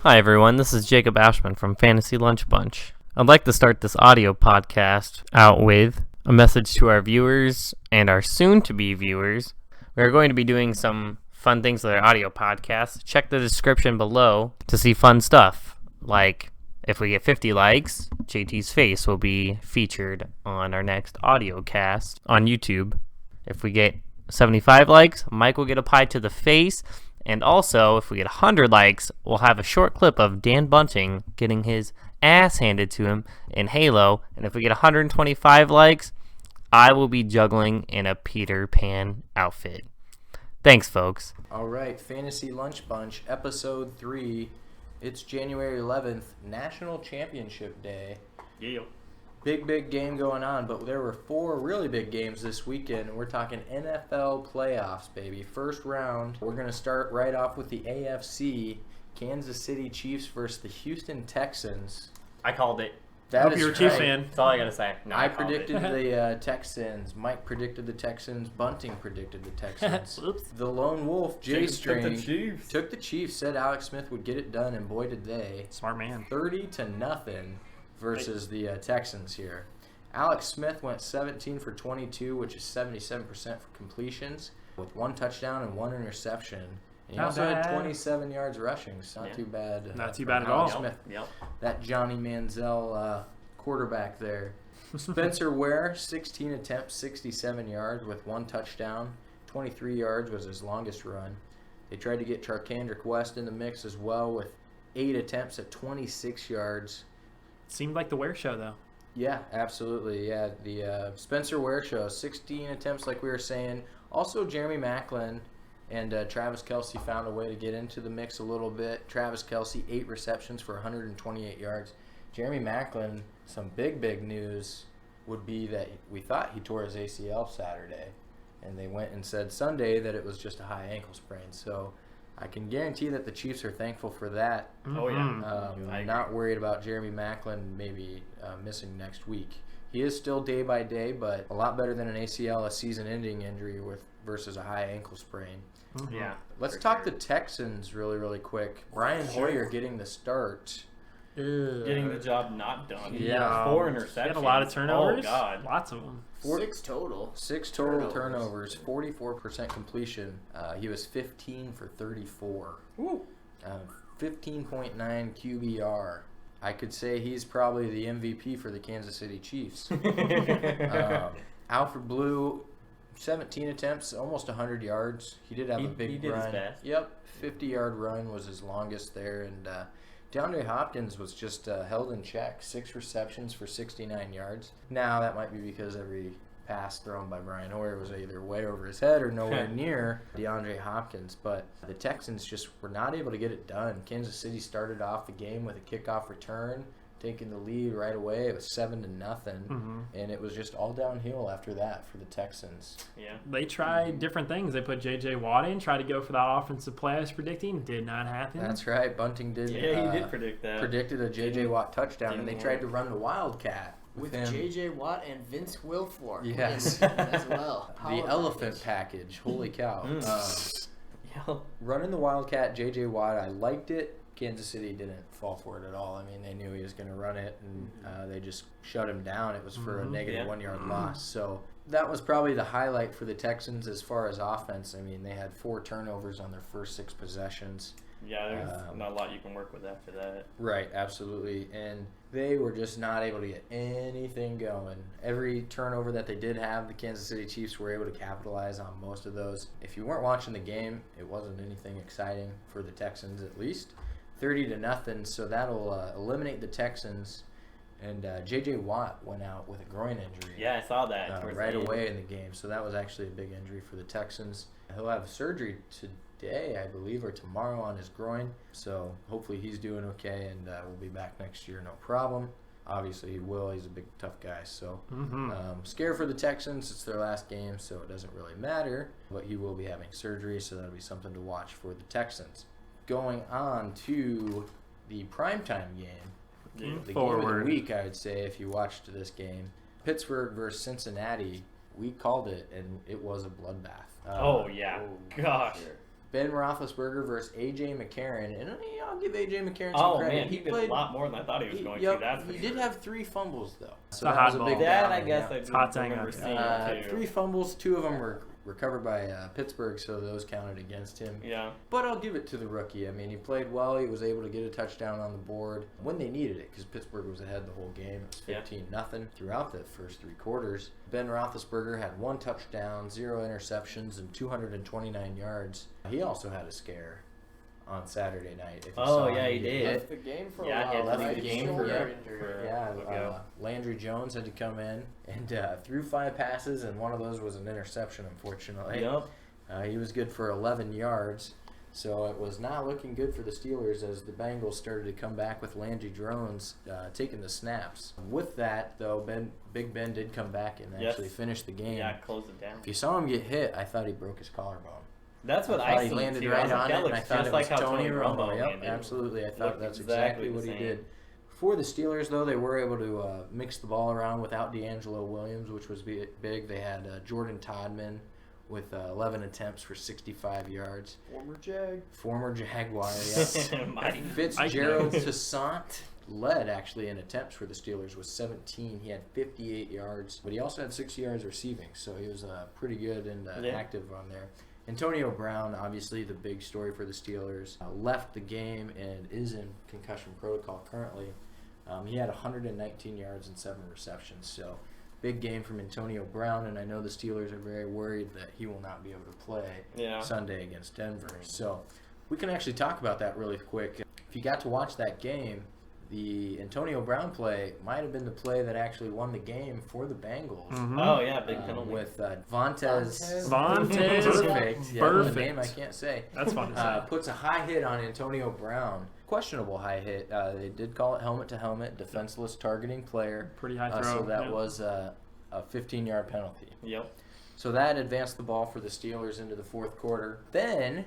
Hi everyone, this is Jacob Ashman from Fantasy Lunch Bunch. I'd like to start this audio podcast out with a message to our viewers and our soon-to-be viewers. We're going to be doing some fun things with our audio podcast. Check the description below to see fun stuff, like if we get 50 likes, JT's face will be featured on our next audio cast on YouTube. If we get 75 likes, Mike will get a pie to the face. And also, if we get 100 likes, we'll have a short clip of Dan Bunting getting his ass handed to him in Halo. And if we get 125 likes, I will be juggling in a Peter Pan outfit. Thanks, folks. All right, Fantasy Lunch Bunch, Episode 3. It's January 11th, National Championship Day. Yeah. Big game going on, but there were 4 really big games this weekend. We're talking NFL playoffs, baby. First round, we're going to start right off with the AFC. Kansas City Chiefs versus the Houston Texans. I called it. That Hope you're a Chiefs fan. That's all I got to say. No, I predicted the Texans. Mike predicted the Texans. Bunting predicted the Texans. Oops. The lone wolf, J-String, Took took the Chiefs, said Alex Smith would get it done, and boy did they. Smart man. 30-0 versus the Texans here. Alex Smith went 17 for 22, which is 77% for completions, with 1 touchdown and 1 interception. And he Not also bad. had 27 yards rushing, so not too bad. Not too for bad at Alex all. Smith. Yep. That Johnny Manziel quarterback there. Spencer Ware, 16 attempts, 67 yards with 1 touchdown. 23 yards was his longest run. They tried to get Charkandrick West in the mix as well with 8 attempts at 26 yards. Seemed like the Ware show, though. Yeah, absolutely. Yeah, the Spencer Ware show, 16 attempts like we were saying. Also, Jeremy Maclin and Travis Kelce found a way to get into the mix a little bit. Travis Kelce, 8 receptions for 128 yards. Jeremy Maclin, some big news would be that we thought he tore his ACL Saturday, and they went and said Sunday that it was just a high ankle sprain. So I can guarantee that the Chiefs are thankful for that. Oh, yeah. I'm not worried about Jeremy Maclin maybe missing next week. He is still day by day, but a lot better than an ACL, a season-ending injury versus a high ankle sprain. Yeah. Let's talk the Texans really quick. Brian Hoyer getting the start. Getting the job not done. Yeah. 4 interceptions. He had a lot of turnovers. Oh, God. Lots of them. 6 total. 6 total turnovers, 44% completion. He was 15 for 34. Woo. 15.9 QBR. I could say he's probably the MVP for the Kansas City Chiefs. Alfred Blue, 17 attempts, almost 100 yards. He did have a big he did run. his best. Yep, 50-yard run was his longest there. And DeAndre Hopkins was just held in check, 6 receptions for 69 yards. Now, that might be because every pass thrown by Brian Hoyer was either way over his head or nowhere near DeAndre Hopkins. But the Texans just were not able to get it done. Kansas City started off the game with a kickoff return, taking the lead right away. It was 7-0, and it was just all downhill after that for the Texans. Yeah. They tried different things. They put J.J. Watt in, tried to go for that offensive play I was predicting. Did not happen. That's right. Bunting did. Yeah, he did predict that. Predicted a J.J. Watt touchdown, and they Didn't tried work. to run the Wildcat With him. J.J. Watt and Vince Wilfork Yes. as well. The Power elephant package. Holy cow. Yeah. Running the Wildcat, J.J. Watt, I liked it. Kansas City didn't fall for it at all. I mean, they knew he was going to run it, and they just shut him down. It was for a negative Yeah. 1-yard loss. So that was probably the highlight for the Texans as far as offense. I mean, they had 4 turnovers on their first 6 possessions. Yeah, there's not a lot you can work with after that. Right, absolutely. And they were just not able to get anything going. Every turnover that they did have, the Kansas City Chiefs were able to capitalize on most of those. If you weren't watching the game, it wasn't anything exciting for the Texans at least. 30-0, so that'll eliminate the Texans. And J.J. Watt went out with a groin injury. Yeah, I saw that. towards Right the end. away in the game, so that was actually a big injury for the Texans. He'll have surgery today, I believe, or tomorrow on his groin, so hopefully he's doing okay, and we'll be back next year, no problem. Obviously he will. He's a big, tough guy, so scared for the Texans. It's their last game, so it doesn't really matter, but he will be having surgery, so that'll be something to watch for the Texans. Going on to the primetime game. The game of the week, I would say, if you watched this game. Pittsburgh versus Cincinnati, we called it, and it was a bloodbath. Oh, yeah. Gosh. Ben Roethlisberger versus A.J. McCarron. And I'll give A.J. McCarron some Oh credit. man, he did a lot more than I thought he was going to. That's for he sure. did have 3 fumbles, though. So a that hot was a ball. big That down, I guess yeah. I It's hot do remember dang seeing out too. 3 fumbles, 2 of them were recovered by Pittsburgh, so those counted against him. Yeah. But I'll give it to the rookie. I mean, he played well. He was able to get a touchdown on the board when they needed it because Pittsburgh was ahead the whole game. It was 15-0 throughout the first 3 quarters. Ben Roethlisberger had 1 touchdown, 0 interceptions, and 229 yards. He also had a scare on Saturday night. If you saw yeah, him he get did. hit. Left the game for a Yeah, while. he had to left right? the game Shoulder for- injury. Yeah, Landry Jones had to come in and threw 5 passes, and one of those was an interception, unfortunately. Yep. He was good for 11 yards, so it was not looking good for the Steelers as the Bengals started to come back with Landry Jones taking the snaps. With that, though, Big Ben did come back and Yes. actually finish the game. Yeah, close it down. If you saw him get hit, I thought he broke his collarbone. That's what thought I he seen landed too. right I was like, on that it, and I looks thought just it like was how Tony Romo. Yep, landed. absolutely. I thought Looked that's exactly exactly the what he same. did. For the Steelers, though, they were able to mix the ball around without D'Angelo Williams, which was big. They had Jordan Todman with 11 attempts for 65 yards. Former Jaguar, yes. Mighty. Fitzgerald Toussaint led actually in attempts for the Steelers with 17. He had 58 yards, but he also had 60 yards receiving, so he was pretty good and active on there. Antonio Brown, obviously the big story for the Steelers, left the game and is in concussion protocol currently. He had 119 yards and 7 receptions, so big game from Antonio Brown, and I know the Steelers are very worried that he will not be able to play Sunday against Denver. So we can actually talk about that really quick. If you got to watch that game, the Antonio Brown play might have been the play that actually won the game for the Bengals. Mhm. Oh yeah, big penalty. With Vontez. Vontez. Perfect. Yeah, the Perfect. name I can't say. That's fun to say. Puts a high hit on Antonio Brown. Questionable high hit. They did call it helmet to helmet, defenseless targeting player. Pretty high throw. So that yeah. was a 15-yard penalty. Yep. So that advanced the ball for the Steelers into the 4th quarter. Then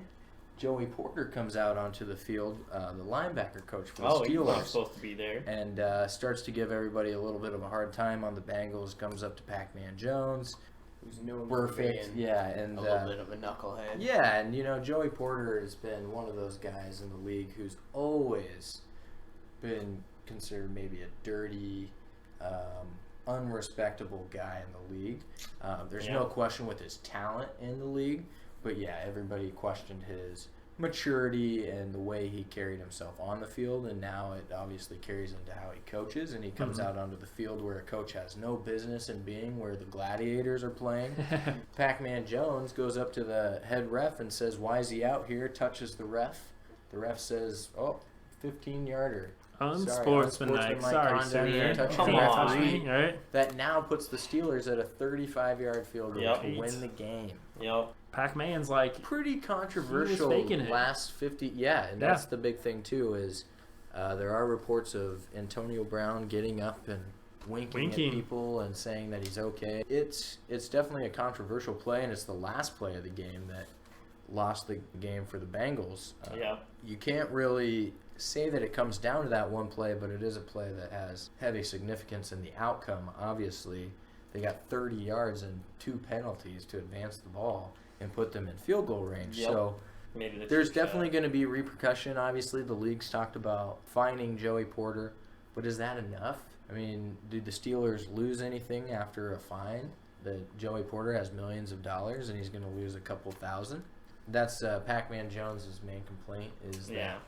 Joey Porter comes out onto the field, the linebacker coach for the He's not Steelers, supposed to be there. and starts to give everybody a little bit of a hard time on the Bengals. Comes up to Pac-Man Jones. Who's known for Perfect. being Yeah, and a little bit of a knucklehead. yeah, and Joey Porter has been one of those guys in the league who's always been considered maybe a dirty, unrespectable guy in the league. There's no question with his talent in the league, but yeah, everybody questioned his maturity and the way he carried himself on the field, and now it obviously carries into how he coaches, and he comes out onto the field where a coach has no business in being, where the Gladiators are playing. Pac-Man Jones goes up to the head ref and says, "Why is he out here?" Touches the ref. The ref says, 15-yarder. Unsportsmanlike. Sorry, conduct sir. here, touching Come the on. referee. All right. That now puts the Steelers at a 35-yard field goal Yep. to win the game. Yep. Pac-Man's like, Pretty controversial faking it. last 50. Yeah, and that's the big thing too is there are reports of Antonio Brown getting up and winking at people and saying that he's okay. It's definitely a controversial play, and it's the last play of the game that lost the game for the Bengals. You can't really say that it comes down to that one play, but it is a play that has heavy significance in the outcome. Obviously, they got 30 yards and 2 penalties to advance the ball and put them in field goal range. Yep. So Made it a there's cheap definitely shot. going to be repercussion. Obviously, the league's talked about fining Joey Porter, but is that enough? I mean, did the Steelers lose anything after a fine? That Joey Porter has millions of dollars and he's going to lose a couple thousand? That's Pac-Man Jones's main complaint is that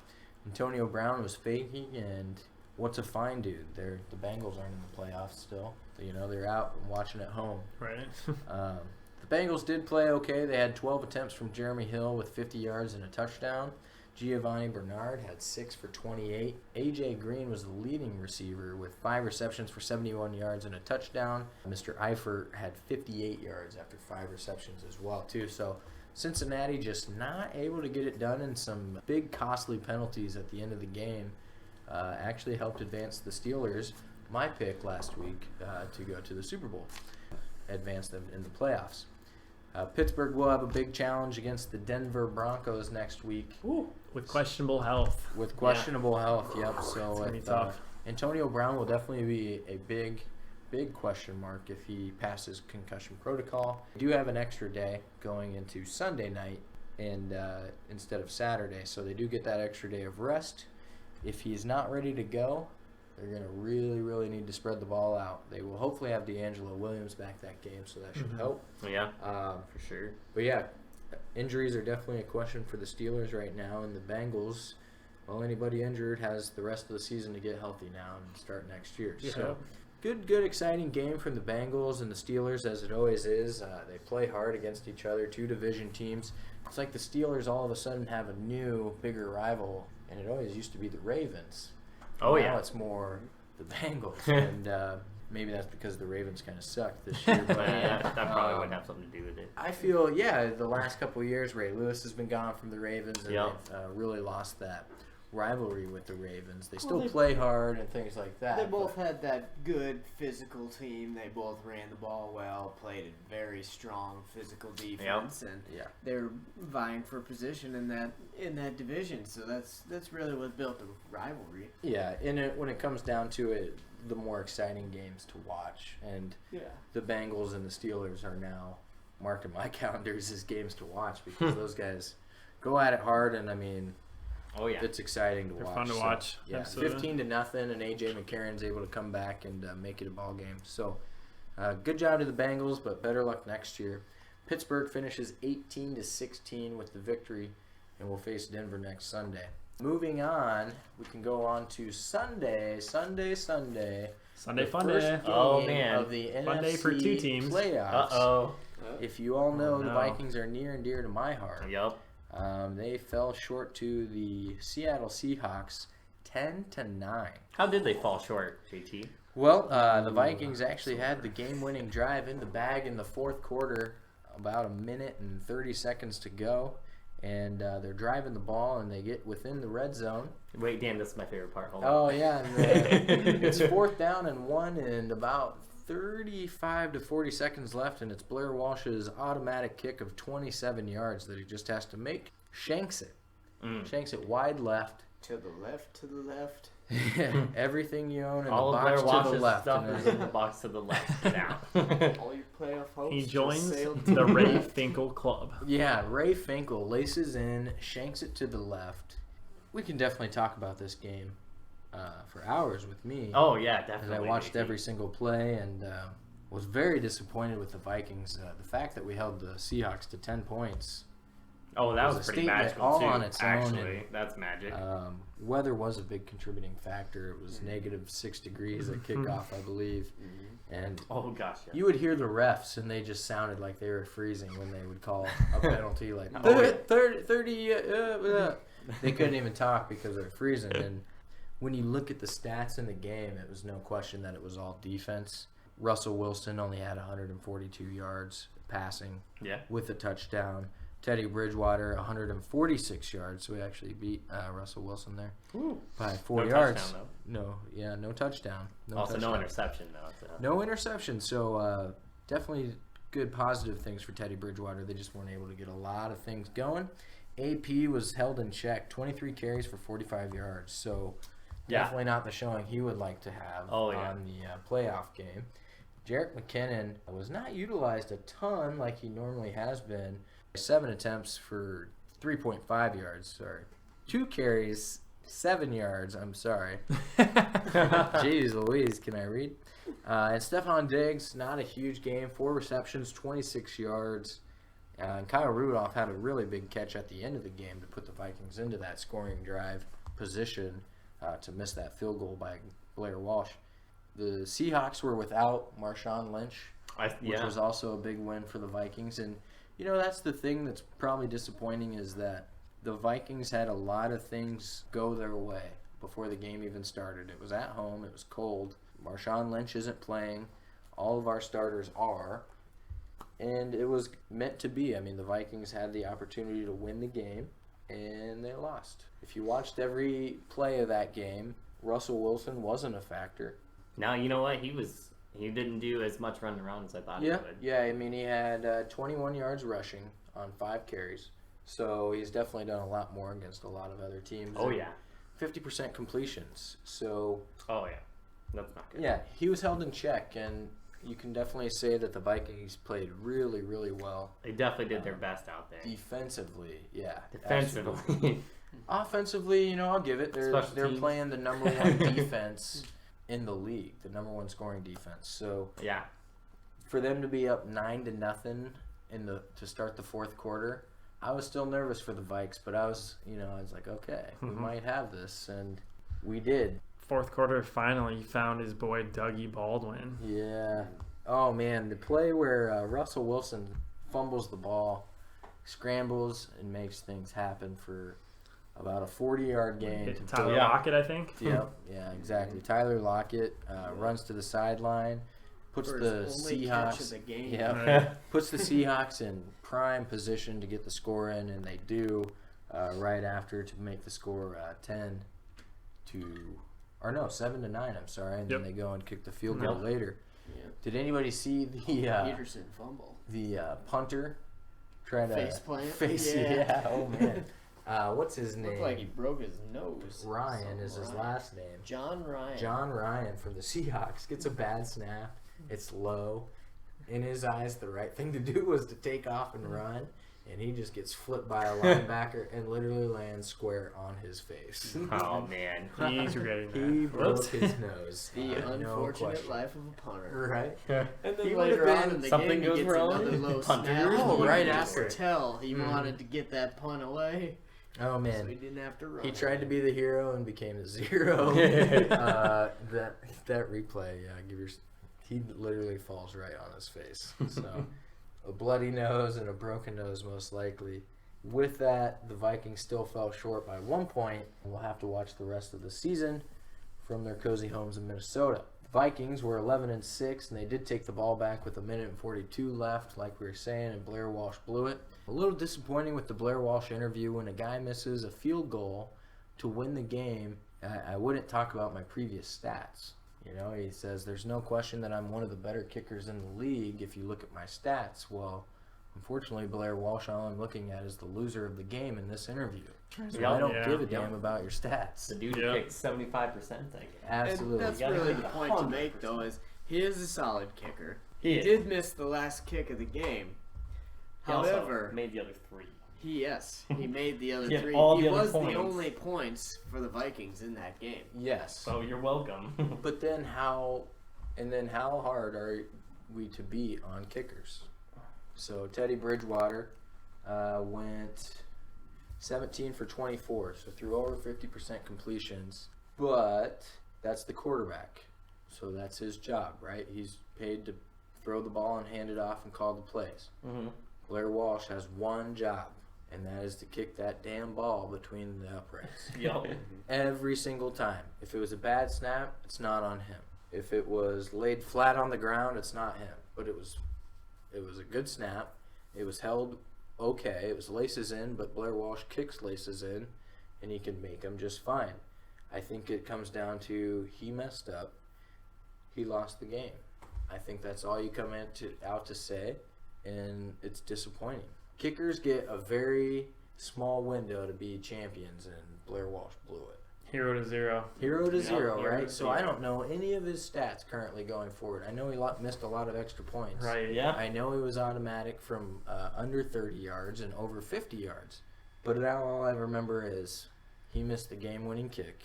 Antonio Brown was faking, and what's a fine do? The Bengals aren't in the playoffs still. They're out and watching at home. right. The Bengals did play okay. They had 12 attempts from Jeremy Hill with 50 yards and a touchdown. Giovanni Bernard had 6 for 28. A.J. Green was the leading receiver with 5 receptions for 71 yards and a touchdown. Mr. Eifert had 58 yards after 5 receptions as well, too. So Cincinnati just not able to get it done, and some big costly penalties at the end of the game actually helped advance the Steelers, my pick last week, to go to the Super Bowl, advance them in the playoffs. Pittsburgh will have a big challenge against the Denver Broncos next week. With questionable health. With questionable health, yep. So gonna be tough. Antonio Brown will definitely be a big question mark if he passes concussion protocol. We do have an extra day going into Sunday night. and instead of Saturday. So they do get that extra day of rest. If he's not ready to go, they're going to really, really need to spread the ball out. They will hopefully have D'Angelo Williams back that game, so that should help. Yeah, for sure. But yeah, injuries are definitely a question for the Steelers right now, and the Bengals, well, anybody injured has the rest of the season to get healthy now and start next year. Yeah. So good, exciting game from the Bengals and the Steelers, as it always is. They play hard against each other, two division teams. It's like the Steelers all of a sudden have a new, bigger rival, and it always used to be the Ravens. Oh, Now yeah. it's more the Bengals, and maybe that's because the Ravens kind of sucked this year. But that probably would have something to do with it. I feel, the last couple of years, Ray Lewis has been gone from the Ravens, and Yep. they've really lost that rivalry with the Ravens. They Well, still they- play hard and things like that. They both but- had that good physical team. They both ran the ball well, played a very strong physical defense, and Yeah. they're vying for position in that division. So that's really what built the rivalry. Yeah, and when it comes down to it, the more exciting games to watch, and Yeah. the Bengals and the Steelers are now marked in my calendars as games to watch because those guys go at it hard, and I mean, Oh, yeah. it's exciting to They're watch. fun to So, watch. Yeah, Absolutely. 15-0, and AJ McCarron's able to come back and make it a ball game. So, good job to the Bengals, but better luck next year. Pittsburgh finishes 18-16 with the victory, and will face Denver next Sunday. Moving on, we can go on to Sunday. Sunday The fun first day. game Oh, man. of the Fun day for two NFC teams. playoffs. Uh-oh. If you all know, Oh, the no. Vikings are near and dear to my heart. Yep. They fell short to the Seattle Seahawks, 10-9. How did they fall short, JT? Well, the Vikings actually had the game-winning drive in the bag in the fourth quarter, about a minute and 30 seconds to go, and they're driving the ball and they get within the red zone. Wait, Dan, this is my favorite part. Hold on. Oh yeah, and, it's 4th down and 1, and about 35 to 40 seconds left, and it's Blair Walsh's automatic kick of 27 yards that he just has to make. Shanks it. Shanks it wide left. To the left, to the left. Everything you own in All the of box Blair to the Walsh's left. stuff and is then- in the box to the left now. All your playoff hopes. He just joins sailed the to Ray left. Finkel Club. Yeah, Ray Finkel laces in, shanks it to the left. We can definitely talk about this game for hours with me. Oh, yeah, As definitely. I watched JT. every single play and was very disappointed with the Vikings. The fact that we held the Seahawks to 10 points. Oh, that was was a pretty statement magical, all too. on its own, Actually, and, that's magic. Weather was a big contributing factor. It was negative 6 degrees at kickoff, I believe. And oh, gosh. Yeah. you would hear the refs, and they just sounded like they were freezing when they would call a penalty, like Oh, yeah. 30. They couldn't even talk because they're freezing. And when you look at the stats in the game, it was no question that it was all defense. Russell Wilson only had 142 yards passing Yeah. with a touchdown. Teddy Bridgewater 146 yards, so we actually beat Russell Wilson there by 4 No yards. touchdown, No touchdown. Also, no touchdown. interception, though. So. No interception, so definitely good positive things for Teddy Bridgewater. They just weren't able to get a lot of things going. AP was held in check, 23 carries for 45 yards, so Yeah. definitely not the showing he would like to have Oh, yeah. on the playoff game. Jarek McKinnon was not utilized a ton like he normally has been. 7 attempts for 3.5 yards, sorry. 2 carries, 7 yards, I'm sorry. Jeez Louise, can I read? And Stephon Diggs, not a huge game. 4 receptions, 26 yards. And Kyle Rudolph had a really big catch at the end of the game to put the Vikings into that scoring drive position to miss that field goal by Blair Walsh. The Seahawks were without Marshawn Lynch, which was also a big win for the Vikings. And, you know, that's the thing that's probably disappointing is that the Vikings had a lot of things go their way before the game even started. It was at home. It was cold. Marshawn Lynch isn't playing. All of our starters are. And it was meant to be. I mean, the Vikings had the opportunity to win the game, and they lost. If you watched every play of that game, Russell Wilson wasn't a factor. Now, you know what? He didn't do as much running around as I thought he would. Yeah, I mean, he had 21 yards rushing on 5 carries. So he's definitely done a lot more against a lot of other teams. Oh, And yeah. 50% completions. So, Oh, yeah. That's not good. yeah, he was held in check, and you can definitely say that the Vikings played really, really well. They definitely did their best out there. Defensively, yeah. Absolutely. Defensively. Offensively, I'll give it. They're teams. playing the number one defense in the league, the number one scoring defense. So Yeah. for them to be up 9-0 to start the fourth quarter, I was still nervous for the Vikes, but I was like, okay, we might have this, and we did. Fourth quarter, finally, he found his boy Dougie Baldwin. Yeah. Oh man, the play where Russell Wilson fumbles the ball, scrambles, and makes things happen for about a 40-yard gain. Hit to Tyler Yeah. Lockett, I think. Yep. Yeah, exactly. Tyler Lockett runs to the sideline, puts For the his only catch of Seahawks. the game. Yeah, puts the Seahawks in prime position to get the score in, and they do right after to make the score 7-9. I'm sorry, and then they go and kick the field goal later. Yeah. Did anybody see the Peterson fumble. the punter try to Face plant? Face, Yeah. yeah. Oh man, what's his name? Looked like he broke his nose. Ryan is his last name. John Ryan. John Ryan from the Seahawks gets a bad snap. It's low. In his eyes, the right thing to do was to take off and run, and he just gets flipped by a linebacker and literally lands square on his face. Oh man. He's regretting that. He broke Whoops. his nose. The no unfortunate question. life of a punter. Right? And then He later would've on been- in the something game, goes he gets wrong. another low Punter. snap. Oh, You right could after. just tell he wanted to get that punt away, Oh so he man. didn't have to run. He tried to be the hero and became the zero. That replay, he literally falls right on his face. So a bloody nose and a broken nose most likely. With that, the Vikings still fell short by 1 point. We'll have to watch the rest of the season from their cozy homes in Minnesota. The Vikings were 11-6, and they did take the ball back with 1:42 left, like we were saying, and Blair Walsh blew it. A little disappointing with the Blair Walsh interview when a guy misses a field goal to win the game. I wouldn't talk about my previous stats. He says there's no question that I'm one of the better kickers in the league if you look at my stats. Well, unfortunately, Blair Walsh, all I'm looking at is the loser of the game in this interview. So I don't give a damn about your stats. The dude Yep. kicked 75%. I guess. Absolutely. And that's gotta really be the point to 100%. make, though, is he is a solid kicker. He He is. did miss the last kick of the game. He also However, made the other three. he made the other He had three. all He the other was points. the only points for the Vikings in that game. Yes. So you're welcome. But then how hard are we to beat on kickers? So Teddy Bridgewater went 17 for 24, so threw over 50% completions. But that's the quarterback, so that's his job, right? He's paid to throw the ball and hand it off and call the plays. Mm-hmm. Blair Walsh has one job, and that is to kick that damn ball between the uprights. Yep. Every single time. If it was a bad snap, it's not on him. If it was laid flat on the ground, it's not him. But it was a good snap. It was held okay. It was laces in, but Blair Walsh kicks laces in, and he can make them just fine. I think it comes down to he messed up. He lost the game. I think that's all you come out to say, and it's disappointing. Kickers get a very small window to be champions, and Blair Walsh blew it. 0 to 0. 0 to 0, hero right? to So zero. I don't know any of his stats currently going forward. I know he missed a lot of extra points. Right. Yeah. I know he was automatic from under 30 yards and over 50 yards. But now all I remember is he missed the game-winning kick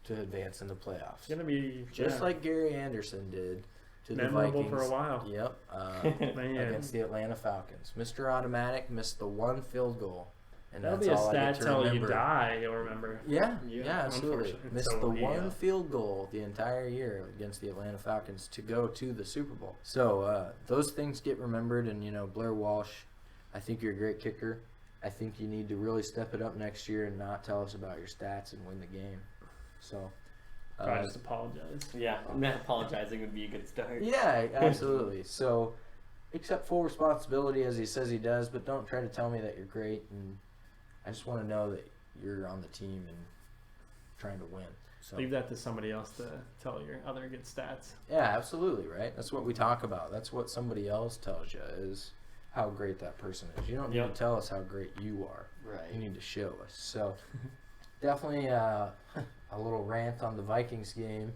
to advance in the playoffs. It's going to be Just like Gary Anderson did to the memorable Vikings. for a while. Yep. Man. Against the Atlanta Falcons. Mr. Automatic missed the one field goal. And That'll that's be a all I stat get to till you remember. die, you'll remember. Yeah, Yeah, absolutely. unfortunately. Missed So, the yeah. one field goal the entire year against the Atlanta Falcons to go to the Super Bowl. So those things get remembered, and Blair Walsh, I think you're a great kicker. I think you need to really step it up next year and not tell us about your stats and win the game. So, Probably just apologize. Yeah. Not apologizing would be a good start. yeah, absolutely. So, accept full responsibility as he says he does, but don't try to tell me that you're great. And I just want to know that you're on the team and trying to win. So. Leave that to somebody else to tell your other good stats. Yeah, absolutely, right? That's what we talk about. That's what somebody else tells you is how great that person is. You don't need Yep. to tell us how great you are. Right. You need to show us. So definitely a little rant on the Vikings game.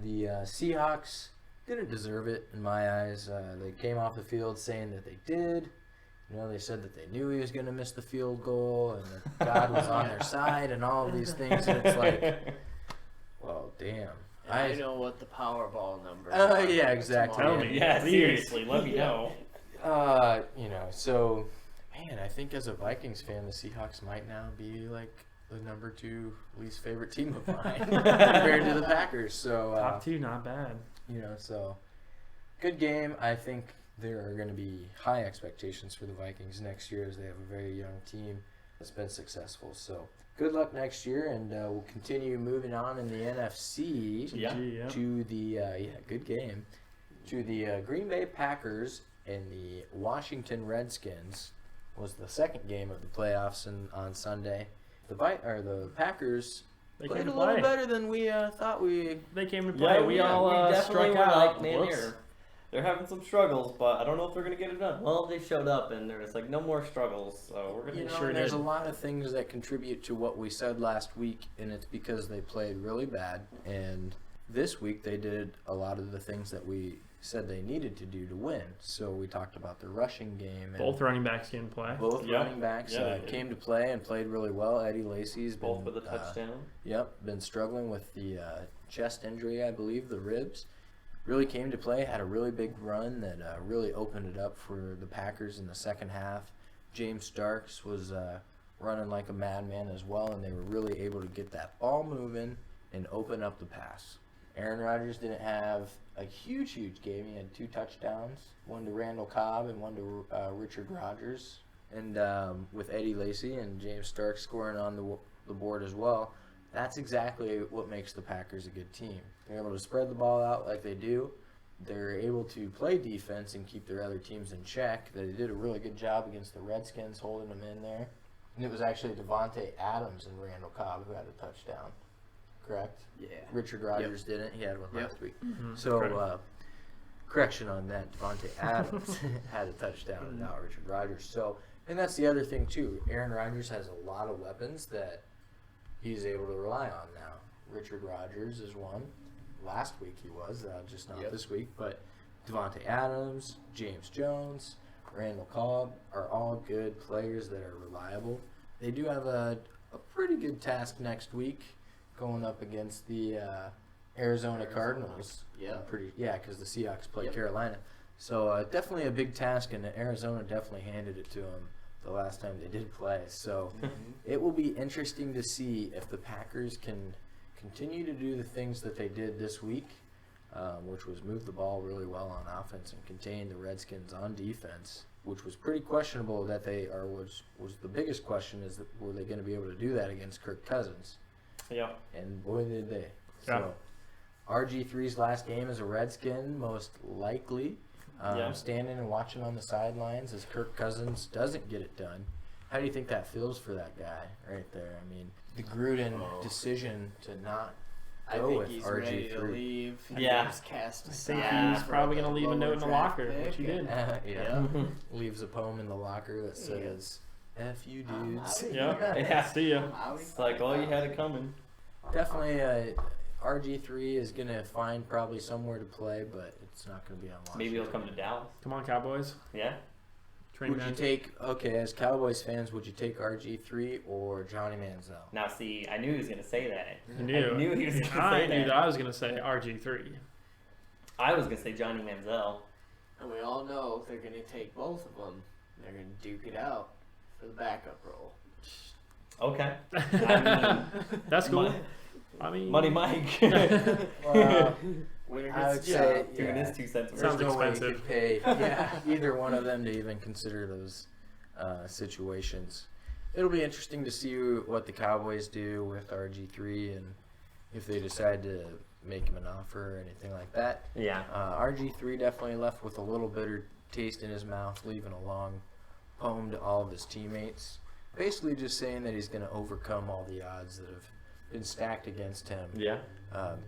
The Seahawks didn't deserve it in my eyes. They came off the field saying that they did. They said that they knew he was going to miss the field goal and that God was on their side and all of these things. And it's like, well, damn. I know what the Powerball number is. Yeah, exactly. Tell me. Yeah, Please. seriously, let me know. So, man, I think as a Vikings fan, the Seahawks might now be like the number 2 least favorite team of mine compared to the Packers. So, Top 2, not bad. So good game. I think there are going to be high expectations for the Vikings next year as they have a very young team that's been successful. So good luck next year, and we'll continue moving on in the NFC Yeah. to the good game, to the Green Bay Packers and the Washington Redskins. Was the second game of the playoffs on Sunday. The Packers They played came a to little play. better than we thought we. They came to play. Yeah, we all definitely struck were out. like, man, Whoops. they're having some struggles, but I don't know if they're gonna get it done. Well, they showed up and they're just like, no more struggles, so we're gonna. Sure There's did. a lot of things that contribute to what we said last week, and it's because they played really bad. And this week they did a lot of the things that we said they needed to do to win. So we talked about the rushing game. And Both running backs came to play. both Yeah. running backs Yeah, they did. came to play and played really well. Eddie Lacy's been both with a touchdown. been struggling with the chest injury, I believe, the ribs. Really came to play, had a really big run that really opened it up for the Packers in the second half. James Starks was running like a madman as well, and they were really able to get that ball moving and open up the pass. Aaron Rodgers didn't have a huge game. He had 2 touchdowns, one to Randall Cobb and one to Richard Rodgers. And with Eddie Lacy and James Starks scoring on the board as well, that's exactly what makes the Packers a good team. They're able to spread the ball out like they do. They're able to play defense and keep their other teams in check. They did a really good job against the Redskins, holding them in there. And it was actually Devontae Adams and Randall Cobb who had a touchdown. Correct? Yeah. Richard Rodgers didn't. He had one Yep. last week. Mhm. So, correction on that. Devontae Adams had a touchdown and not Richard Rodgers. So, and that's the other thing, too. Aaron Rodgers has a lot of weapons that he's able to rely on now. Richard Rodgers is one. Last week he was, just not this week. But Devontae Adams, James Jones, Randall Cobb are all good players that are reliable. They do have a pretty good task next week going up against the Arizona Cardinals. Yeah. Because the Seahawks play Carolina. So definitely a big task, and Arizona definitely handed it to them the last time they did play. So it will be interesting to see if the Packers can continue to do the things that they did this week, which was move the ball really well on offense and contain the Redskins on defense, which was pretty questionable that was the biggest question is that were they going to be able to do that against Kirk Cousins? Yeah. And boy, did they. Yeah. So, RG3's last game as a Redskin, most likely. Standing and watching on the sidelines as Kirk Cousins doesn't get it done. How do you think that feels for that guy right there? I mean, the Gruden decision to not I go think with he's RG3. ready to leave. Yeah. He was cast I aside. think he's for probably going to leave a lower note in the draft locker, pick, which he did. and- Yeah. Leaves a poem in the locker that says, F you dudes. Yeah. See ya. It's like, oh, you had it coming. Definitely RG3 is going to find probably somewhere to play, but it's not going to be on Washington. Maybe he'll come to Dallas. Come on, Cowboys. Yeah. Train Would you man. take, as Cowboys fans, would you take RG3 or Johnny Manziel? Now, see, I knew he was gonna say that. I knew. I knew he was gonna I say knew that. that I was going to say RG3. I was gonna say Johnny Manziel. And we all know they're going to take both of them. They're going to duke it out for the backup role. Okay. I That's cool. Mon- I mean, mean, Money Mike. Well, Winner I would gets the say job. Doing yeah, his 2 cents there's worth. Sounds no way you expensive. could pay either one of them to even consider those situations. It'll be interesting to see what the Cowboys do with RG3 and if they decide to make him an offer or anything like that. Yeah. RG3 definitely left with a little bitter taste in his mouth, leaving a long poem to all of his teammates. Basically just saying that he's going to overcome all the odds that have been stacked against him Yeah.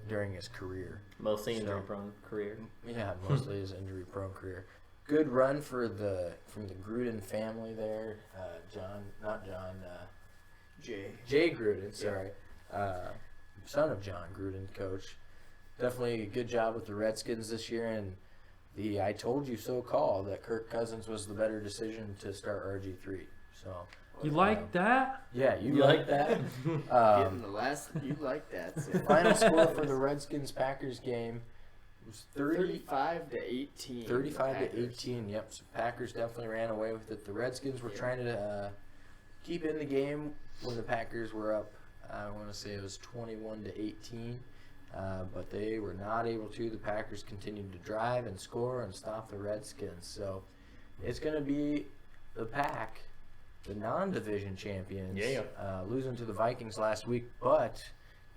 during his career. Mostly So- injury-prone career. Yeah, mostly his injury-prone career. Good run from the Gruden family there. Jay. Jay Gruden, sorry. Son of John Gruden, coach. definitely a good job with the Redskins this year, and the "I told you so" call that Kirk Cousins was the better decision to start RG3. So You like that? yeah, you like that? Getting the last, you like that. So. Final score for the Redskins-Packers game was 35 to 18. 35 to Packers. 18. Yep, so Packers definitely ran away with it. The Redskins were trying to keep in the game when the Packers were up. I want to say it was 21 to 18, but they were not able to. The Packers continued to drive and score and stop the Redskins. So it's going to be the Pack, the non-division champions, losing to the Vikings last week, but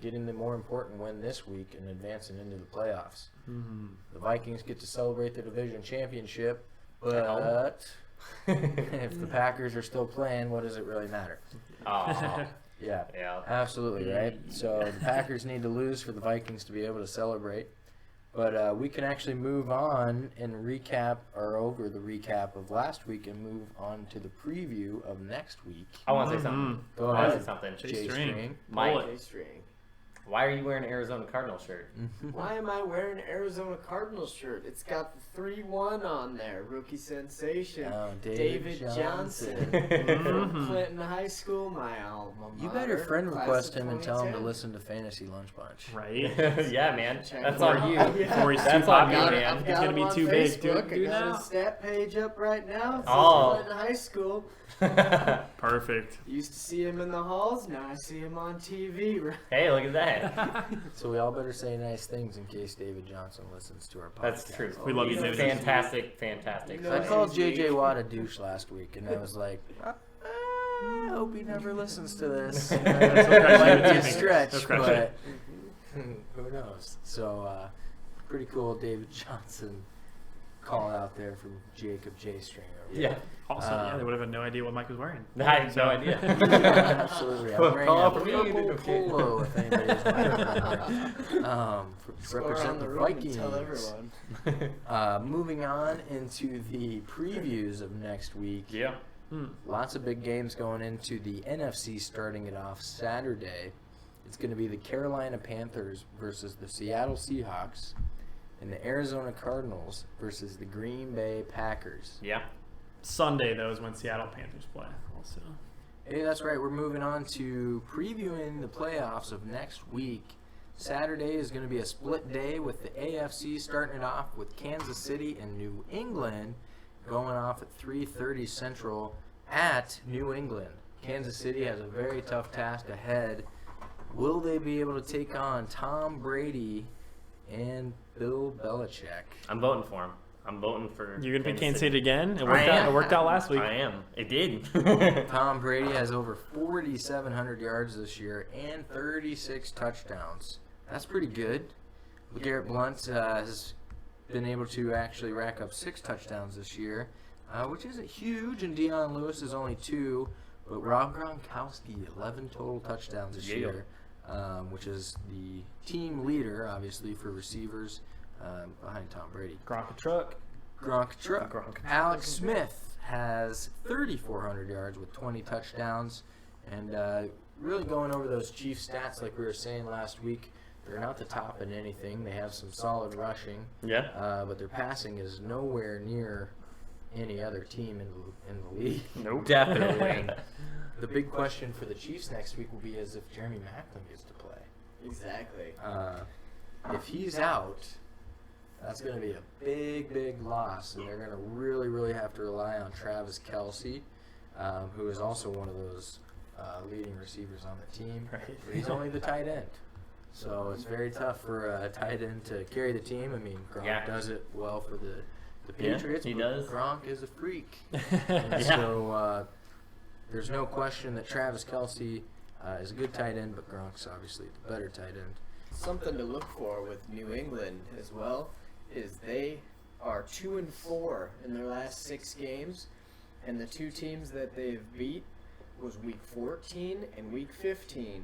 getting the more important win this week and advancing into the playoffs. Mm-hmm. The Vikings get to celebrate the division championship, but if the Packers are still playing, what does it really matter? Oh, Yeah, yeah. absolutely, right? So the Packers need to lose for the Vikings to be able to celebrate. But we can actually move on and recap of last week and move on to the preview of next week. I want to say something. Go I want to ahead, say something. J String. Mike, String. why are you wearing an Arizona Cardinal shirt? Why am I wearing an Arizona Cardinals shirt? It's got the 3-1 on there. Rookie sensation. Oh, David Johnson. Mhm. From Clinton High School, my alma mater. You better friend class request of him and tell him to 2010. listen to Fantasy Lunch Bunch. Right? Yeah, man. Check That's him on out. you. Yeah. Before he's too That's on you, popular, man. I've He's got gonna him be on too big. Facebook. Do I got now. his stat page up right now. It says Oh. Clinton High School. Perfect. Used to see him in the halls. Now I see him on TV. Hey, look at that. So we all better say nice things in case David Johnson listens to our podcast. That's true. We love you, He's a David. fantastic. You I know, called he's JJ Watt a douche last week, and I was like, I hope he never listens to this. It might be a stretch, That's correct. but who knows? So, pretty cool David Johnson call out there from Jacob J. Stringer. Yeah. Also, yeah, they would have had no idea what Mike was wearing. I had no idea. Absolutely. I'm wearing Call a for me. purple Okay. polo, if anybody's wondering. Score Represent on the road and Vikings. Tell everyone. Moving on into the previews of next week. Yeah. Lots of big games going into the NFC starting it off Saturday. It's going to be the Carolina Panthers versus the Seattle Seahawks and the Arizona Cardinals versus the Green Bay Packers. Yeah. Sunday, though, is when Seattle Panthers play. Also, Hey, that's right. We're moving on to previewing the playoffs of next week. Saturday is going to be a split day with the AFC starting it off with Kansas City and New England going off at 3:30 Central at New England. Kansas City has a very tough task ahead. Will they be able to take on Tom Brady and Bill Belichick? I'm voting for him. I'm voting for. you're gonna pick Kansas City. City again. It I worked out. am. It worked out last week. I am. It did. Tom Brady has over 4,700 yards this year and 36 touchdowns. That's pretty good. LeGarrette Blount has been able to actually rack up 6 touchdowns this year, which isn't huge, and Deion Lewis is only 2. But Rob Gronkowski, 11 total touchdowns this year, which is the team leader, obviously, for receivers behind Tom Brady. Gronk a truck. Gronk truck. Gronk. Alex Smith has 3,400 yards with 20 touchdowns. And really going over those Chiefs stats like we were saying last week, they're not the top in anything. They have some solid rushing, Yeah. but their passing is nowhere near any other team in the league. Nope. Definitely. The big question for the Chiefs next week will be is if Jeremy Maclin gets to play. Exactly. If he's out, that's going to be a big, big loss, and they're going to really, really have to rely on Travis Kelce, who is also one of those leading receivers on the team. Right. But he's only the tight end, so it's very tough for a tight end to carry the team. I mean, Gronk does it well for the Yeah, Patriots, he but does. Gronk is a freak. And Yeah. so there's no question that Travis Kelce is a good tight end, but Gronk's obviously the better tight end. Something to look for with New England as well is they are 2-4 in their last 6 games, and the 2 teams that they've beat was Week 14 and Week 15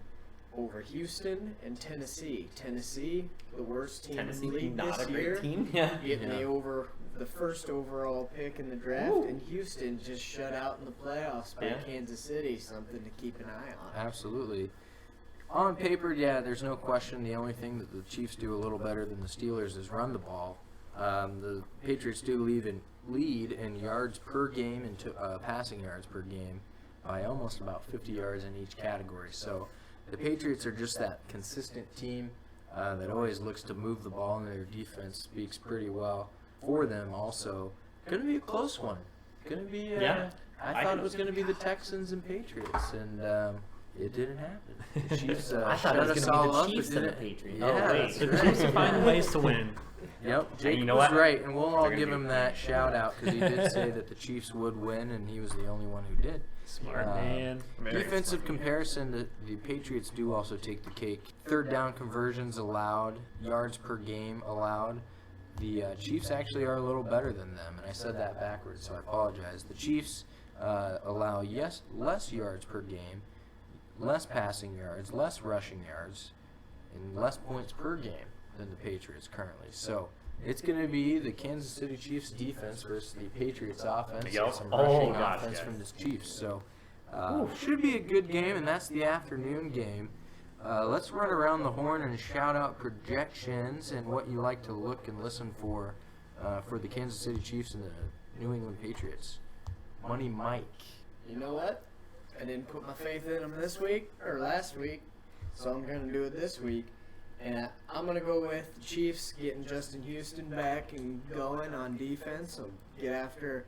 over Houston and Tennessee. Tennessee, the worst team in Tennessee, the league not this a great year, team. Yeah. getting Yeah. the first overall pick in the draft, Ooh. and Houston just shut out in the playoffs by Yeah. Kansas City. Something to keep an eye on. Absolutely. On paper, yeah, there's no question. The only thing that the Chiefs do a little better than the Steelers is run the ball. The Patriots do lead in yards per game and passing yards per game by almost about 50 yards in each category. So the Patriots are just that consistent team that always looks to move the ball, and their defense speaks pretty well for them also. Going to be a close one. Going to be. Yeah. I thought it was going to be the Texans and Patriots, and it didn't happen. The Chiefs I thought it was shut us going to all be the up, Chiefs and didn't the it? Patriots. Yeah, Oh, wait. that's The right. Chiefs are finding ways to win. Yep, Jake you know was what? right, and we'll all They're gonna give be- him that shout out because he did say that the Chiefs would win, and he was the only one who did. Smart Uh, man. Defensive comparison, the Patriots do also take the cake. Third down conversions allowed, yards per game allowed. The Chiefs actually are a little better than them, and I said that backwards, so I apologize. The Chiefs allow less yards per game, less passing yards, less rushing yards, and less points per game than the Patriots currently. So it's going to be the Kansas City Chiefs defense versus the Patriots offense. Yup. And some Oh, rushing gosh, offense yes. from the Chiefs. So should be a good game, and that's the afternoon game. Let's run around the horn and shout out projections and what you like to look and listen for the Kansas City Chiefs and the New England Patriots. Money Mike. You know what? I didn't put my faith in them this week or last week, so I'm going to do it this week. And I'm going to go with the Chiefs getting Justin Houston back and going on defense. So get after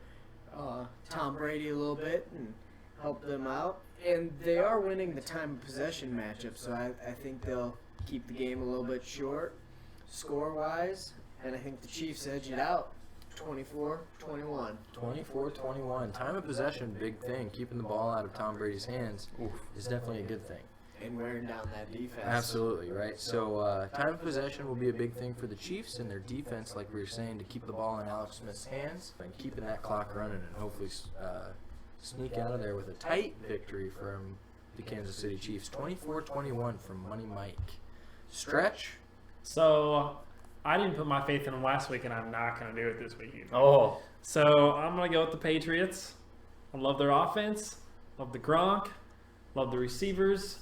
Tom Brady a little bit and help them out. And they are winning the time of possession matchup, so I think they'll keep the game a little bit short score-wise. And I think the Chiefs edge it out 24-21. 24-21. Time of possession, big thing. Keeping the ball out of Tom Brady's hands is definitely a good thing. And wearing down that defense. Absolutely, right? So time of possession will be a big thing for the Chiefs and their defense, like we were saying, to keep the ball in Alex Smith's hands and keeping that clock running and hopefully sneak out of there with a tight victory from the Kansas City Chiefs. 24-21 from Money Mike. Stretch? So I didn't put my faith in them last week, and I'm not going to do it this week either. Oh, So I'm going to go with the Patriots. I love their offense. Love the Gronk. Love the receivers.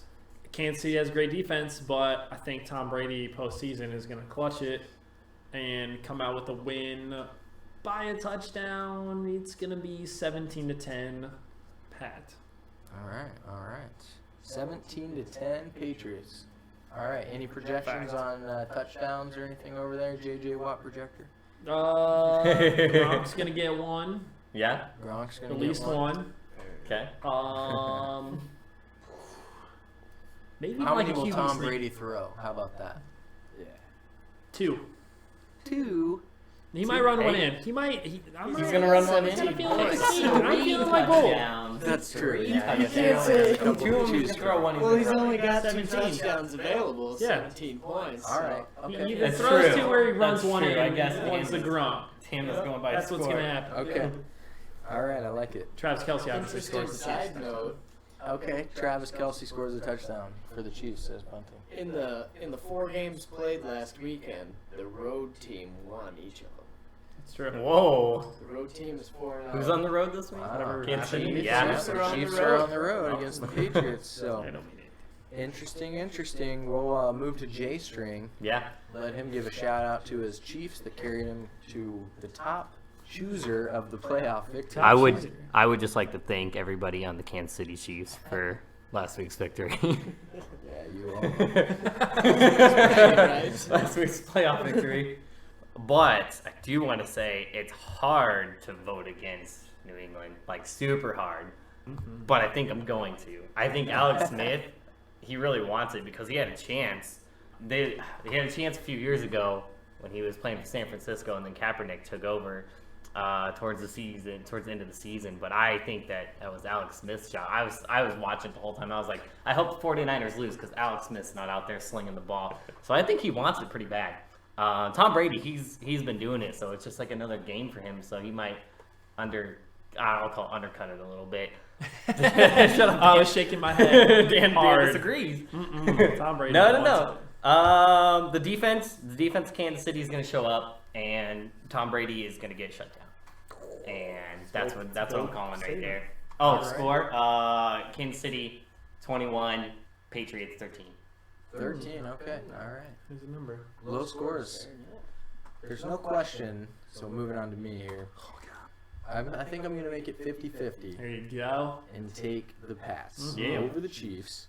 Kansas City has great defense, but I think Tom Brady postseason is going to clutch it and come out with a win by a touchdown. It's going to be 17-10 Pat. All right. 17-10 Patriots. All right, any projections on touchdowns or anything over there, J.J. Watt projector? Gronk's going to get one. yeah. Gronk's going to At get least one. Okay. Maybe How like many a will QB Tom sneak. Brady throw? How about that? Yeah. 2. 2. He might run one Eight. in. He might. He's gonna run one in? I'm feeling like Points. 16. I'm feeling like gold. That's true. Three Yeah, touchdowns. you can't say Two of them you can throw one. Well, he's can only got 17. 2 touchdowns available, Yeah. 17 points. All right. He Okay. either That's throws true. two where he runs That's one true. in. I guess One's the Tim Gronk. Tim is going by That's what's score. gonna happen. Okay. All right. I like it. Travis Kelce obviously Interesting scores the side touchdown. note, Okay. Travis Kelce scores a touchdown for the Chiefs, says Bunting. in the 4 games played last weekend, the road team won each of them. It's true. Whoa. The road team is 4-0. Who's on the road this week? Wow. Kansas City? Chiefs, Yeah. Chiefs are on the road against the Patriots. So I don't mean it. interesting. We'll move to J String. Yeah. Let him give a shout out to his Chiefs that carried him to the top chooser of the playoff victory. I would just like to thank everybody on the Kansas City Chiefs for last week's victory. Yeah, you all. Last week's playoff victory. But I do want to say it's hard to vote against New England, like super hard. But I think I'm going to. I think Alex Smith, he really wants it because he had a chance. He had a chance a few years ago when he was playing for San Francisco, and then Kaepernick took over towards the end of the season. But I think that was Alex Smith's shot. I was watching it the whole time. I was like, I hope the 49ers lose because Alex Smith's not out there slinging the ball. So I think he wants it pretty bad. Tom Brady, he's been doing it, so it's just like another game for him. So he might I'll call undercut it a little bit. Shut up, I Dan. was shaking my head. Dan hard. disagrees. Tom Brady. No. wants The defense of Kansas City is going to show up, and Tom Brady is going to get shut down. And that's what I'm calling right there. Oh, All right. score: Kansas City 21, Patriots 13. 13, okay, all right. Who's the number? Low scores. There's no question. So moving on to me here. I think I'm going to make it 50-50 There you go. and take the Pats Yeah. over the Chiefs.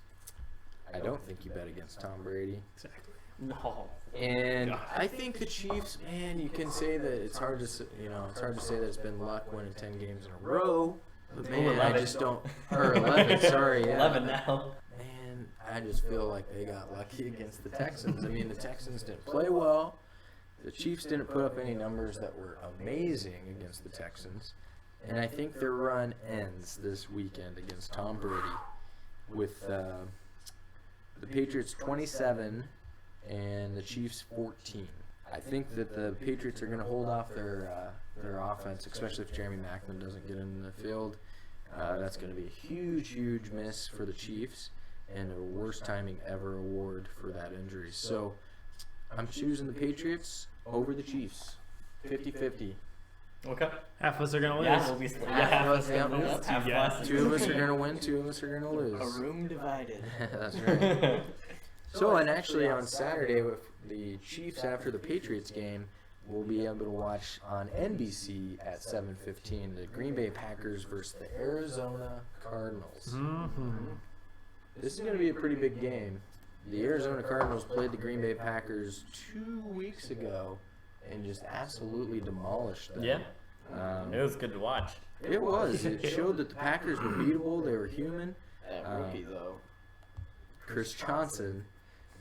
I don't think you bet against Tom Brady. Exactly. No. And I think the Chiefs, man, you can say that it's hard to, it's hard to say that it's been luck winning 10 games in a row. But man, I 11. just don't. Or 11, sorry, yeah. 11 now. Man, I just feel like they got lucky against the Texans. I mean, the Texans didn't play well. The Chiefs didn't put up any numbers that were amazing against the Texans. And I think their run ends this weekend against Tom Brady with the Patriots 27 and the Chiefs 14. I think that the Patriots are going to hold off their offense, especially if Jeremy Maclin doesn't get in the field. That's going to be a huge, huge miss for the Chiefs and a worst timing ever award for that injury. So I'm choosing the Patriots over the Chiefs, 50-50. Okay. Half of us are gonna lose. Yeah, we'll be half of us yeah, gonna lose, half yeah. us. Two of us are going to win, two of us are going to A lose. room divided. That's right. So, and actually on Saturday with the Chiefs after the Patriots game, we'll be able to watch on NBC at 7:15 the Green Bay Packers versus the Arizona Cardinals. Mm-hmm. This is going to be a pretty big game. The Arizona Cardinals played the Green Bay Packers 2 weeks ago and just absolutely demolished them. Yeah. It was good to watch. It was. It showed that the Packers were beatable. They were human. That rookie, though. Chris Johnson,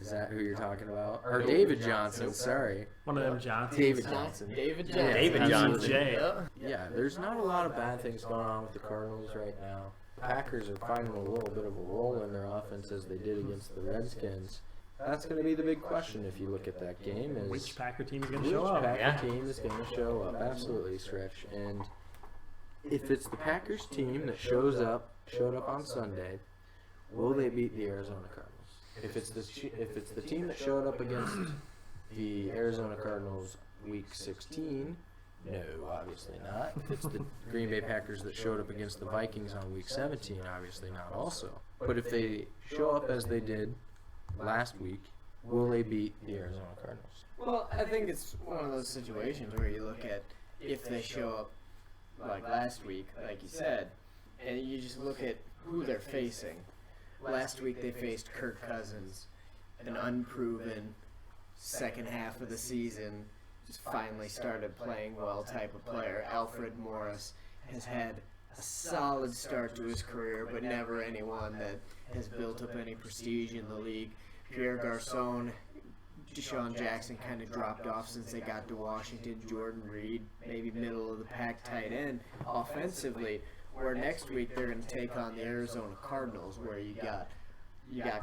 is that who you're talking about? Or David Johnson, sorry. One of them Johnsons. David Johnson. David Yeah, Johnson. David absolutely. Johnson. Yeah, there's not a lot of bad things going on with the Cardinals right now. The Packers are finding a little bit of a roll in their offense as they did against the Redskins. That's going to be the big question if you look at that game. Is Which Packer team is gonna which show up? Packer Yeah. team is going to show up? Absolutely, Stretch. And if it's the Packers team that showed up on Sunday, will they beat the Arizona Cardinals? If it's the team that showed up against the Arizona Cardinals week 16, no, obviously not. If it's the Green Bay Packers that showed up against the Vikings on week 17, obviously not also. But if they show up as they did last week, will they beat the Arizona Cardinals? Well, I think it's one of those situations where you look at if they show up like last week, like you said, and you just look at who they're facing. Last week they faced Kirk Cousins, an unproven second half of the season, just finally started playing well type of player. Alfred Morris has had a solid start to his career, but never anyone that has built up any prestige in the league. Pierre Garcon, Deshaun Jackson kind of dropped off since they got to Washington. Jordan Reed, maybe middle of the pack tight end offensively. Where next week they're going to take on the Arizona Cardinals, where you got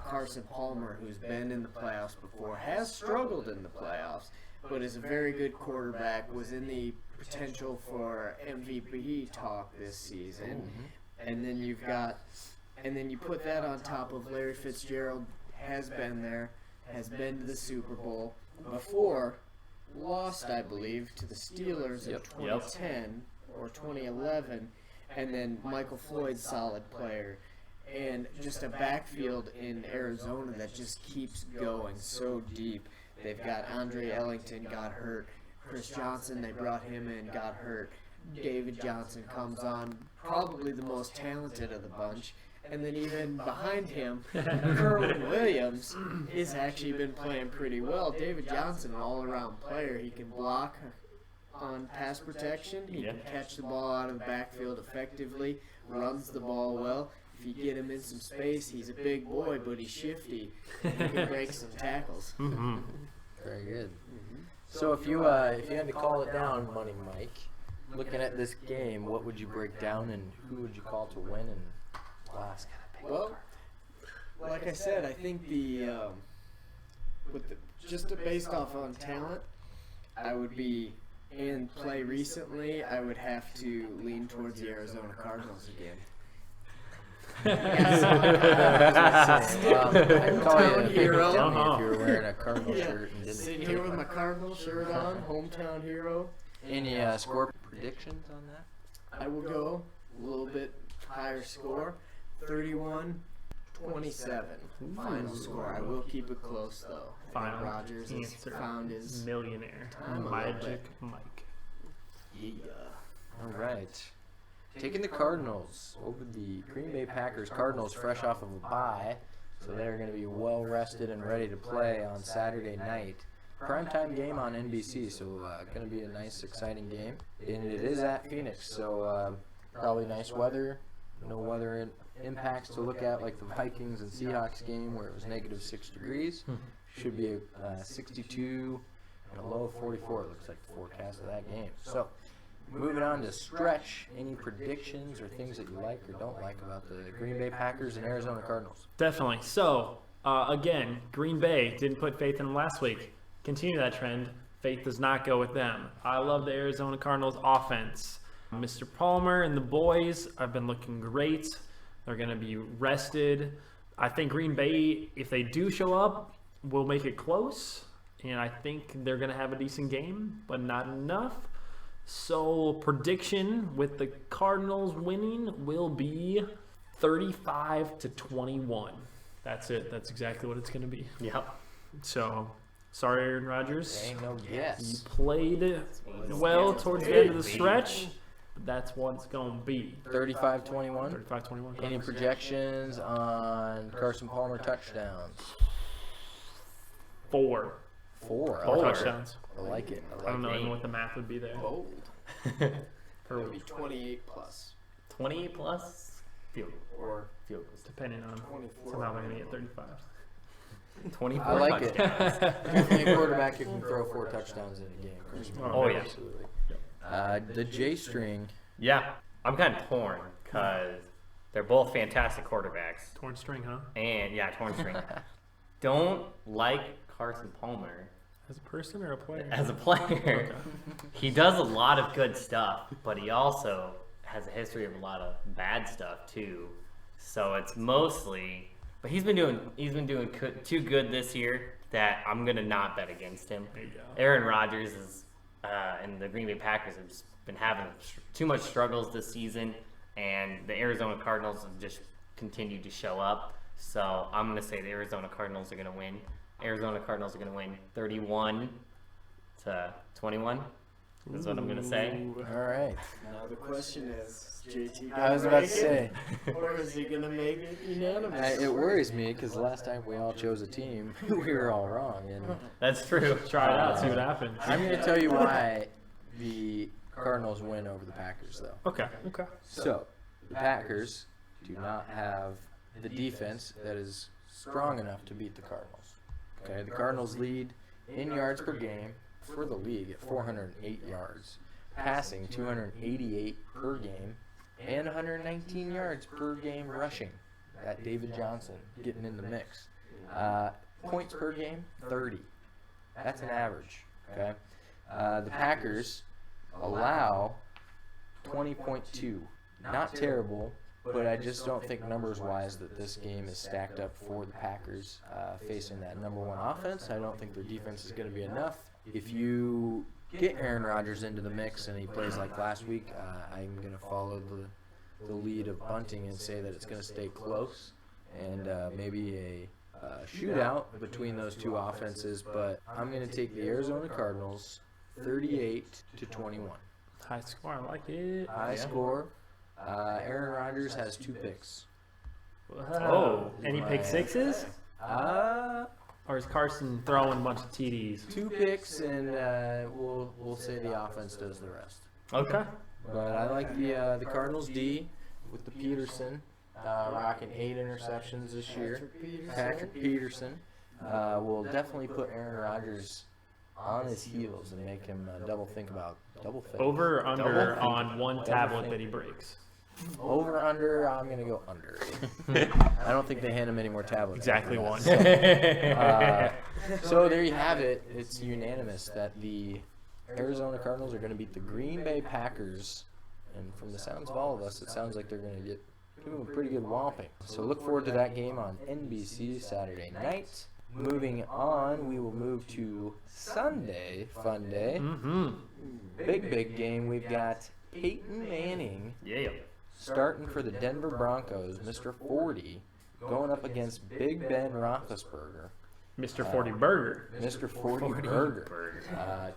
Carson Palmer, who's been in the playoffs before, has struggled in the playoffs, but is a very good quarterback, was in the potential for MVP talk this season. And then you put that on top of Larry Fitzgerald, has been there, has been to the Super Bowl before, lost, I believe, to the Steelers in 2010 or 2011, and then Michael Floyd's solid player. And just a backfield in Arizona that just keeps going so deep. They've got Andre Ellington got hurt. Chris Johnson, they brought him in, got hurt. David Johnson comes on, probably the most talented of the bunch. And then even behind him, Kerwin Williams has actually been playing pretty well. David Johnson, an all-around player. He can block on pass protection. He can catch the ball out of the backfield effectively, runs the ball well. If you get him in some space, he's a big boy, but he's shifty. He can break some tackles. Mm-hmm. Very good. So if you had to call it down, Money Mike, looking at this game, what would you break down and who would you call to win and last? Well, like I said, I think just based off on talent, I would be and play recently. I would have to lean towards the Arizona Cardinals again. I'd call you a big Hero. dummy if you were wearing a Cardinal Yeah, shirt and didn't. sitting here with my Cardinal shirt on, hometown hero. Any score predictions on that? I will go a little bit higher score, 31-24. 27 final score. I will keep it close though. Final Rodgers has answer. found his Millionaire. time a little Magic Mike. yeah. All right. Taking the Cardinals over the Green Bay Packers. Cardinals fresh off of a bye, so they're going to be well rested and ready to play on Saturday night. Primetime game on NBC, so going to be a nice, exciting game. And it is at Phoenix, so probably nice weather. No weather impacts to look at like the Vikings and Seahawks game where it was negative 6 degrees. Should be a 62 and a low of 44. It looks like the forecast of that game. So moving on to stretch, any predictions or things that you like or don't like about the Green Bay Packers and Arizona Cardinals? Definitely. So, again, Green Bay didn't put faith in them last week. Continue that trend. Faith does not go with them. I love the Arizona Cardinals offense. Mr. Palmer and the boys have been looking great. They're going to be rested. I think Green Bay, if they do show up, will make it close. And I think they're going to have a decent game, but not enough. So prediction with the Cardinals winning will be 35-21. That's it. That's exactly what it's going to be. Yep. So, sorry, Aaron Rodgers. Ain't no You guess. played well towards the end of the stretch, but that's what it's going to be. 35-21. 35-21. Any projections on Carson Palmer touchdowns? 4 4. touchdowns. I like it. I don't know even what the math would be there. Bold. That would be 28 plus 20 plus field or field goals. Depending on 24. somehow they're going to get 35. 24 I like it. touchdowns. Definitely a quarterback who can throw 4 touchdowns in a game. Carson Palmer. Oh, yeah. Absolutely. The J string. Yeah, I'm kind of torn because they're both fantastic quarterbacks. Torn string, huh? And, yeah, torn string. Don't like Carson Palmer As a person or a player? as a player. He does a lot of good stuff, but he also has a history of a lot of bad stuff too. So it's mostly, but he's been doing too good this year that I'm gonna not bet against him. There you go. Aaron Rodgers is, and the Green Bay Packers have just been having too much struggles this season, and the Arizona Cardinals have just continued to show up. So I'm gonna say the Arizona Cardinals are gonna win. Arizona Cardinals are gonna win 31-21. That's what I'm gonna say. All right. Now the question is, JT. I was about to say. Or is he gonna make it unanimous? It worries me because last time we all chose a team, we were all wrong. And That's true. Try it out, see what happens. I'm going to tell you why the Cardinals win over the Packers, though. Okay. So, the Packers do not have the defense that is strong enough to beat the Cardinals. Okay, the Cardinals lead in yards per game for the league at 408 yards, passing 288 per game, and 119 yards per game rushing. Got David Johnson getting in the mix. Points per game, 30. That's an average. Okay, the Packers allow 20.2. Not terrible, but I just don't think numbers-wise that this game is stacked up for the Packers facing that number one offense. I don't think their defense is going to be enough. If you get Aaron Rodgers into the mix and he plays like last week, I'm going to follow the lead of bunting and say that it's going to stay close and maybe a shootout between those two offenses. But I'm going to take the Arizona Cardinals 38-21. High score, I like it. High score. Aaron Rodgers has 2 picks. Any pick sixes? Uh, Or is Carson throwing a bunch of TDs? 2 picks, and we'll say the offense does the rest. Okay. But I like the Cardinals D with the Peterson rocking 8 interceptions this year. Patrick Peterson will definitely put Aaron Rodgers on his heels and make him double think. Over or under Double. on one tablet that he breaks? Over, under, I'm going to go under. I don't think they hand him any more tablets. Exactly after one. that. So there you have it. It's unanimous that the Arizona Cardinals are going to beat the Green Bay Packers. And from the sounds of all of us, it sounds like they're going to get doing a pretty good whomping. So look forward to that game on NBC Saturday night. Moving on, we will move to Sunday, fun day. Mm-hmm. Big game. We've got Peyton Manning Yeah. starting for the Denver Broncos, Mr. 40, going up against Big Ben Roethlisberger. Mr. 40 Burger. Mr. 40 Burger.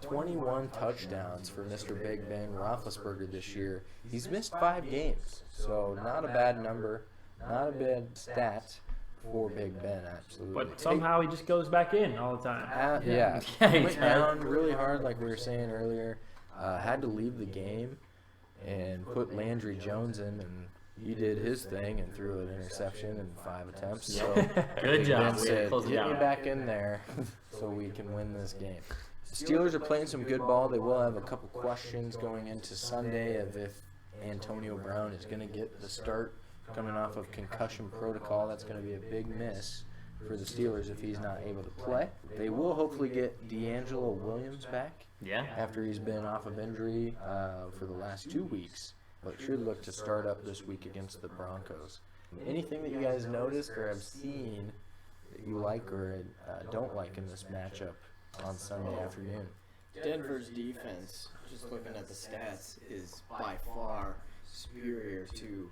21 touchdowns for Mr. Big Ben Roethlisberger this year. He's missed 5 games, so not a bad number, not a bad stat for Big Ben, absolutely. But somehow he just goes back in all the time. Yeah, Yeah, he he went does. down really hard, like we were saying earlier. Had to leave the game and put Landry Jones in, and he did his thing and threw an interception in 5 attempts. So Good Big job. Ben Way to said, close it "Get me out." back in there so we can win this game." The Steelers are playing some good ball. They will have a couple questions going into Sunday of if Antonio Brown is going to get the start coming off of concussion protocol. That's going to be a big miss for the Steelers if he's not able to play. They will hopefully get D'Angelo Williams back Yeah. after he's been off of injury for the last 2 weeks, but should look to start up this week against the Broncos. Anything that you guys noticed or have seen that you like or don't like in this matchup on Sunday afternoon? Denver's defense, just looking at the stats, is by far superior to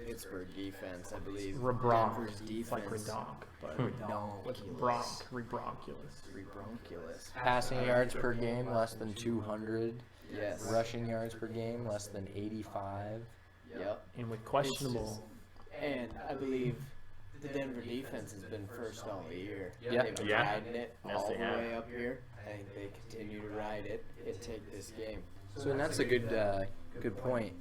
Pittsburgh defense. I believe Rebronk. Denver's It's like defense. redonk, but with Redonkulous. rebronculous. Rebronculous. Passing yards per game, less than 200. Yes. Rushing yards per game, less than 85. Yep. And with questionable. And I believe the Denver defense has been first all year. Yeah. They've been Yeah. riding it Yes, all they the have. way up here. I think they continue to ride it and take this game. So, and that's a good point.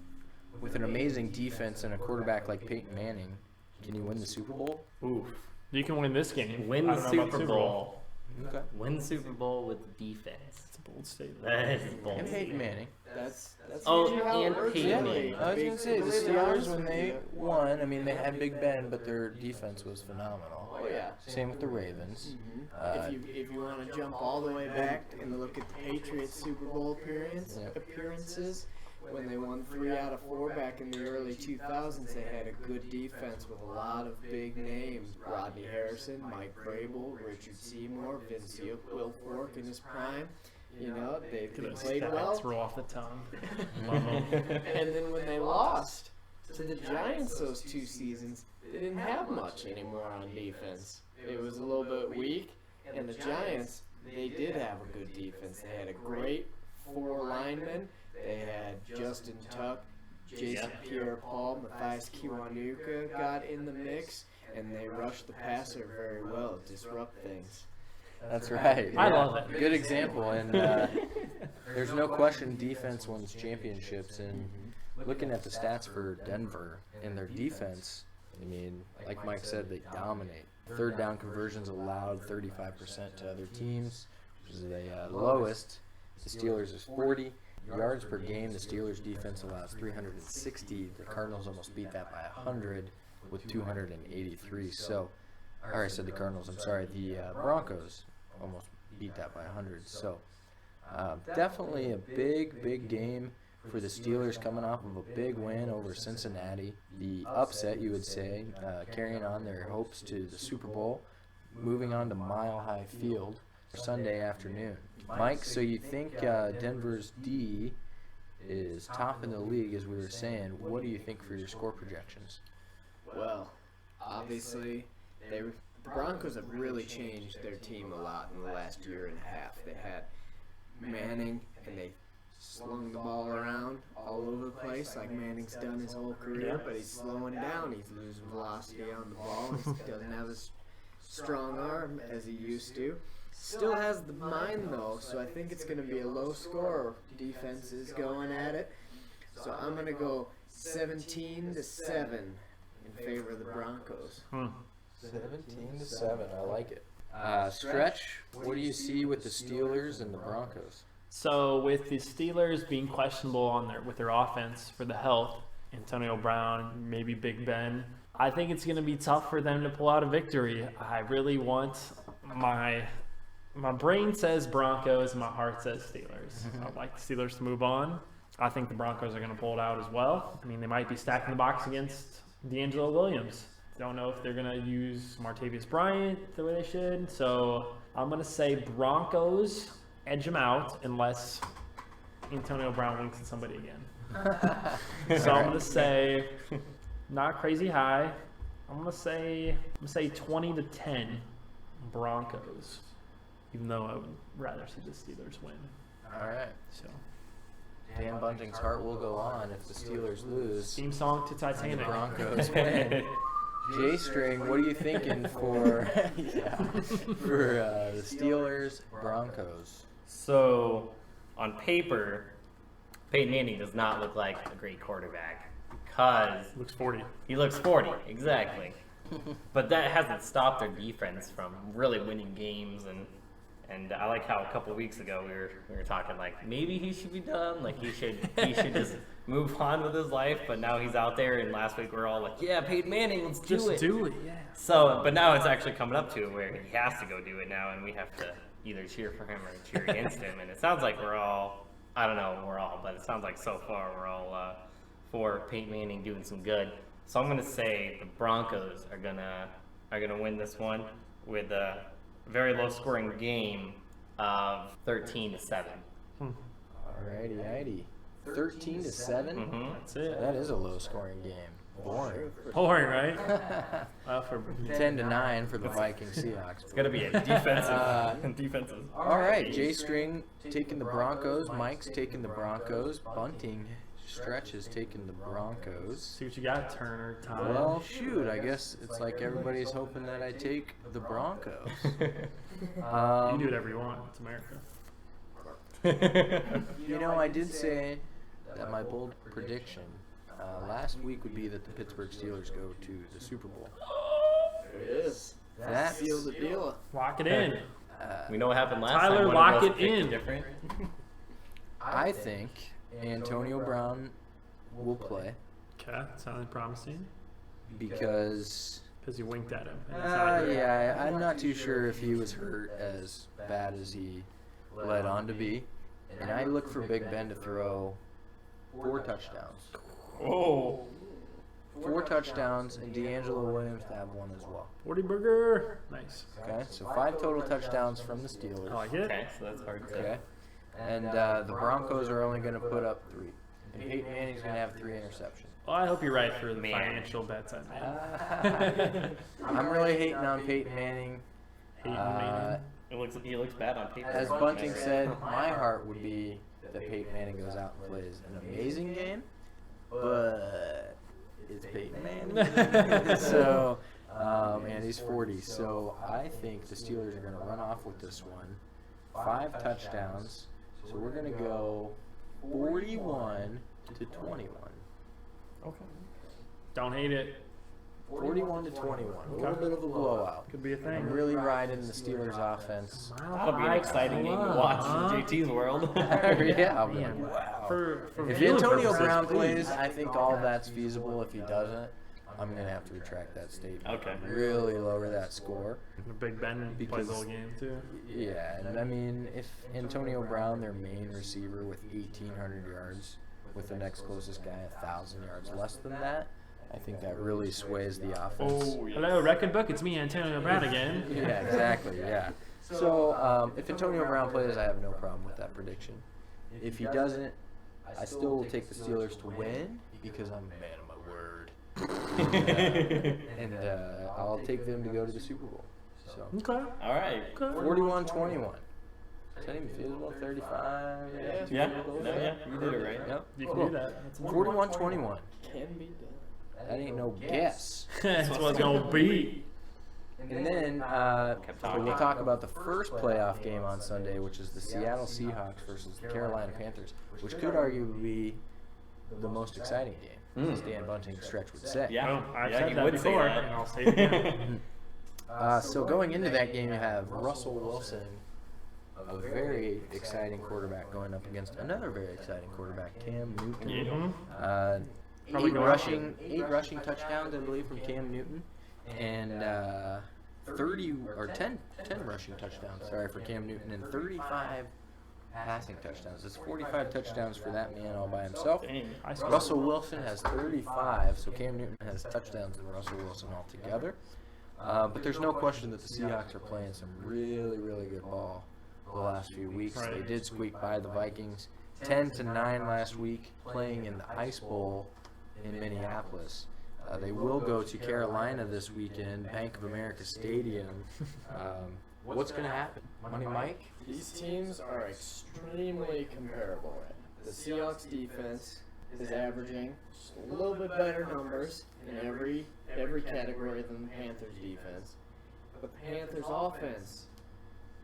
With an amazing defense and a quarterback like Peyton Manning, can you win the Super Bowl? Oof. You can win this game. Win I the don't know about Super Bowl. Okay. Win the Super Bowl with defense. It's a bold statement. That is bold. And Peyton Manning. That's Oh, usually how it and works, Peyton really. Manning. I was Big- going to say, the to be Steelers, honest when with they you- won, I mean, they had Big Ben, but their defense was phenomenal. Oh yeah. Same with the Ravens. If you want to jump all the way back and look at the Patriots Super Bowl Yeah. appearances, when they won 3 out of 4 back in the early 2000s, they had a good defense with a lot of big names: Rodney Harrison, Mike Vrabel, Richard Seymour, Vince Wilfork in his prime. You know, they Look at those played stats well. roll off the tongue. Love 'em. And then when they lost to the Giants those 2 seasons, they didn't have much anymore on defense. It was a little bit weak, and the Giants, they did have a good defense. They had a great 4 linemen. They had Justin Tuck, Jason Pierre-Paul, Matthias Kiwanuka got in the mix, and they rushed the passer very well to disrupt things. That's right. I yeah. love it. Good example. And there's no question defense wins championships. And looking at the stats for Denver and their defense, I mean, like Mike said, they dominate. Third down conversions allowed 35% to other teams, which is the lowest. The Steelers is 40. Yards per game, the Steelers defense allows 360. The Cardinals almost beat that by 100 with 283. So, or I said the Cardinals, I'm sorry, the Broncos almost beat that by 100. So, definitely a big game for the Steelers coming off of a big win over Cincinnati. The upset, you would say, carrying on their hopes to the Super Bowl, moving on to Mile High Field Sunday afternoon. Mike, so you think Denver's D is top in the league, as we were saying. What do you think for your score projections? Well, obviously, the Broncos have really changed their team a lot in the last year and a half. They had Manning, and they slung the ball around all over the place like Manning's done his whole career, but he's slowing down. He's losing velocity on the ball. He doesn't have as strong arm as he used to. Still has the mind, though, so I think it's going to be a low score. Defense is going at it. So I'm going to go 17-7 in favor of the Broncos. 17-7. I like it. Stretch, what do you see with the Steelers and the Broncos? So with the Steelers being questionable on with their offense for the health, Antonio Brown, maybe Big Ben, I think it's going to be tough for them to pull out a victory. I really want my brain says Broncos, my heart says Steelers. I'd like the Steelers to move on. I think the Broncos are going to pull it out as well. I mean, they might be stacking the box against D'Angelo Williams. Don't know if they're going to use Martavius Bryant the way they should. So I'm going to say Broncos edge them out unless Antonio Brown winks at somebody again. So I'm going to say not crazy high. I'm gonna say 20-10 Broncos. Even though I would rather see the Steelers win. All right. So Dan Bunting's heart will go on if the Steelers lose. theme song to The Titanic. Broncos win. J String, what are you thinking for the Steelers Broncos? So, on paper, Peyton Manning does not look like a great quarterback because Looks 40. he looks 40, exactly. But that hasn't stopped their defense from really winning games, and I like how a couple weeks ago we were talking like maybe he should be done, like he should just move on with his life. But now he's out there, and last week we're all like, yeah, Peyton Manning, let's do Just it. do it, yeah. So, but now it's actually coming up to it where he has to go do it now, and we have to either cheer for him or cheer against him. And it sounds like we're all, I don't know, but it sounds like so far we're all for Peyton Manning doing some good. So I'm gonna say the Broncos are gonna win this one with a very low scoring game of 13-7. Alrighty. 13-7. Mm-hmm. That's it. That is a low scoring game. Boring. Boring, right? For 10-9 for the Viking Seahawks. It's gonna be a defensive. All right, J String taking the Broncos. Mike's taking the Broncos. Bunting Stretch is taking the Broncos. See what you got, Turner. Time. Well, shoot, I guess it's like everybody's hoping that I take the Broncos. you can do whatever you want. It's America. You know, I did say that my bold prediction last week would be that the Pittsburgh Steelers go to the Super Bowl. There it is. That's Seal the deal. Lock it in. We know what happened last Tyler, time. One lock of us it picked in. Different. I think Antonio Brown will play Okay, sounding promising. because Because you winked at him. and it's not good. yeah, I'm not too sure if he was hurt as bad as he led on to be. And I look for Big Ben to throw 4 touchdowns. Oh. 4 touchdowns, and D'Angelo Williams to have 1 as well. 40 burger. Nice. Okay, so 5 total touchdowns from the I Steelers. like it. Okay, so that's hard to Okay, and the Broncos are only going to put up 3. And Peyton Manning's going to have 3 interceptions. Well, I hope you're right for the Man. financial bets I made. I'm really hating on Peyton Manning. Hating Manning. He looks bad on paper. As Bunting said, my heart would be that Peyton Manning goes out and plays an amazing game, but it's Peyton Manning. So, and he's 40. So I think the Steelers are going to run off with this one. 5 touchdowns. So we're going to go 41-21. Okay. Don't hate it. 41-21. A little bit of a blowout. Could be a thing. I'm really riding the Steelers offense. That'll be an exciting game to watch in JT's world. Yeah, Man. man. Wow. For If viewer Antonio purposes, Brown please. plays, I think all of that's feasible. If he doesn't, I'm going to have to retract that statement. Okay. Really lower that score. Big Ben plays Because- the whole game too. Yeah, and I mean, if Antonio Brown, their main receiver, with 1,800 yards, with the next closest guy 1,000 yards less than that, I think that really sways the offense. Hello, record book. It's me, Antonio Brown again. Yeah, exactly. Yeah. So if Antonio Brown plays, I have no problem with that prediction. If he doesn't, I still will take the Steelers to win because I'm a man of my word. And I'll take them to go to the Super Bowl. So Okay. All right. Okay. 41-21. Is that even feasible? 35? Yeah. No, yeah. You did it right. Yep. You can Cool. do that. That's 41-21. Can be done. That ain't no guess. That's what it's gonna be. And then we'll talk about the first playoff game on Sunday, which is the Seattle Seahawks versus the Carolina Panthers, which could arguably be the most exciting game, as Dan Bunting Stretch would say. Yeah. Well, I've Yeah, said you that would say before, that. and I'll say it again. So going into that game, you have Russell Wilson, a very exciting quarterback, going up against another very exciting quarterback, Cam Newton. Mhm. Probably Eight go rushing touchdowns, I believe, from Cam Newton, and 10 rushing touchdowns. Sorry, for Cam Newton, and 35 passing touchdowns. It's 45 touchdowns for that man all by himself. Dang. I saw Russell Wilson has 35, so Cam Newton has touchdowns than Russell Wilson altogether. But there's no question that the Seahawks are playing some really, really good ball the last few weeks. Right. They did squeak by the Vikings 10-9 last week, playing in the Ice Bowl in Minneapolis. They will go to Carolina this weekend, Bank of America Stadium. What's going to happen? Money Mike? These teams are extremely comparable. The Seahawks defense is averaging just a little bit better numbers in every category than the Panthers defense. But the Panthers offense,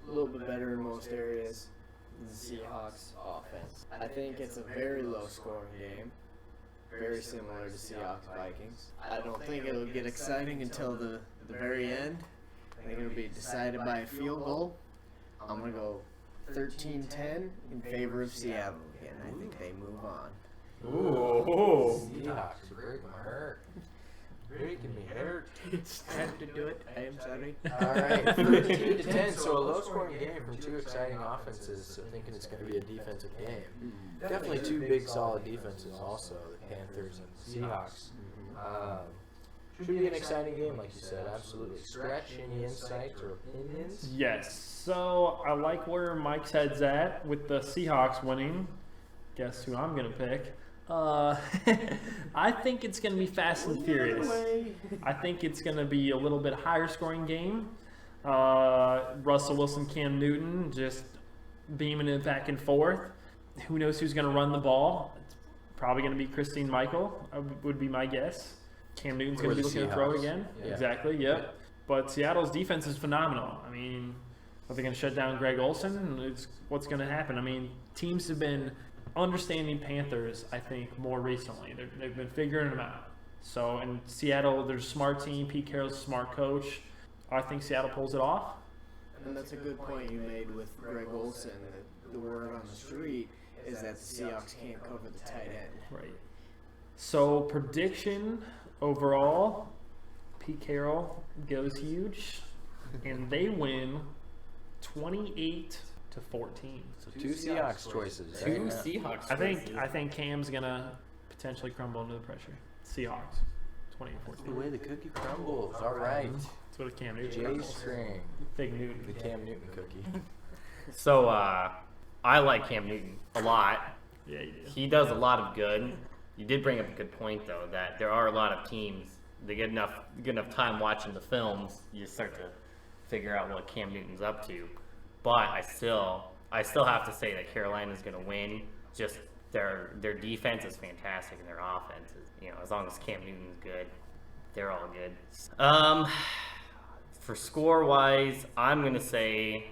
a little bit better in most areas than the Seahawks offense. I think it's a very low scoring game. Very similar to Seahawks Vikings. I don't think it'll get exciting until the very end. I think it'll be decided by a field goal. I'm going to go 13-10 in favor of Seattle again. I think they move on. Ooh. Seahawks are breaking my heart. Breaking me hurt. It's time to do it. I am sorry. All right, 13-10. So a low-scoring game from two exciting offenses. So thinking it's going to be a defensive game. Definitely two big, solid defenses. Also, the Panthers and Seahawks. Should be an exciting game, like you said. Absolutely. Stretch, any insights or opinions? Yes. So I like where Mike's head's at with the Seahawks winning. Guess who I'm going to pick? I think it's going to be fast and furious. I think it's going to be a little bit higher scoring game. Russell Wilson, Cam Newton just beaming it back and forth. Who knows who's going to run the ball? It's probably going to be Christine Michael, would be my guess. Cam Newton's going to be looking to throw again. Yeah. Exactly, yep. But Seattle's defense is phenomenal. I mean, are they going to shut down Greg Olsen? It's what's going to happen? I mean, teams have been understanding Panthers, I think, more recently. They've been figuring them out. So in Seattle, there's a smart team. Pete Carroll's a smart coach. I think Seattle pulls it off. And that's a good point you made with Greg Olsen. The word on the street is that the Seahawks can't cover the tight end. Right. So prediction overall, Pete Carroll goes huge, and they win 28-14. So two Seahawks choices. Two right? Seahawks. I think Cam's gonna potentially crumble under the pressure. Seahawks, 28-14. The way the cookie crumbles. All right. That's what a Cam Newton J crumbles. string. Big The Newton. Cam Newton cookie. So I like Cam Newton a lot. Yeah, you do. He does a lot of good. You did bring up a good point though, that there are a lot of teams. They get enough time watching the films, you start to figure out what Cam Newton's up to. But I still have to say that Carolina's going to win. Just their defense is fantastic and their offense is, as long as Cam Newton's good, they're all good. For score wise, I'm going to say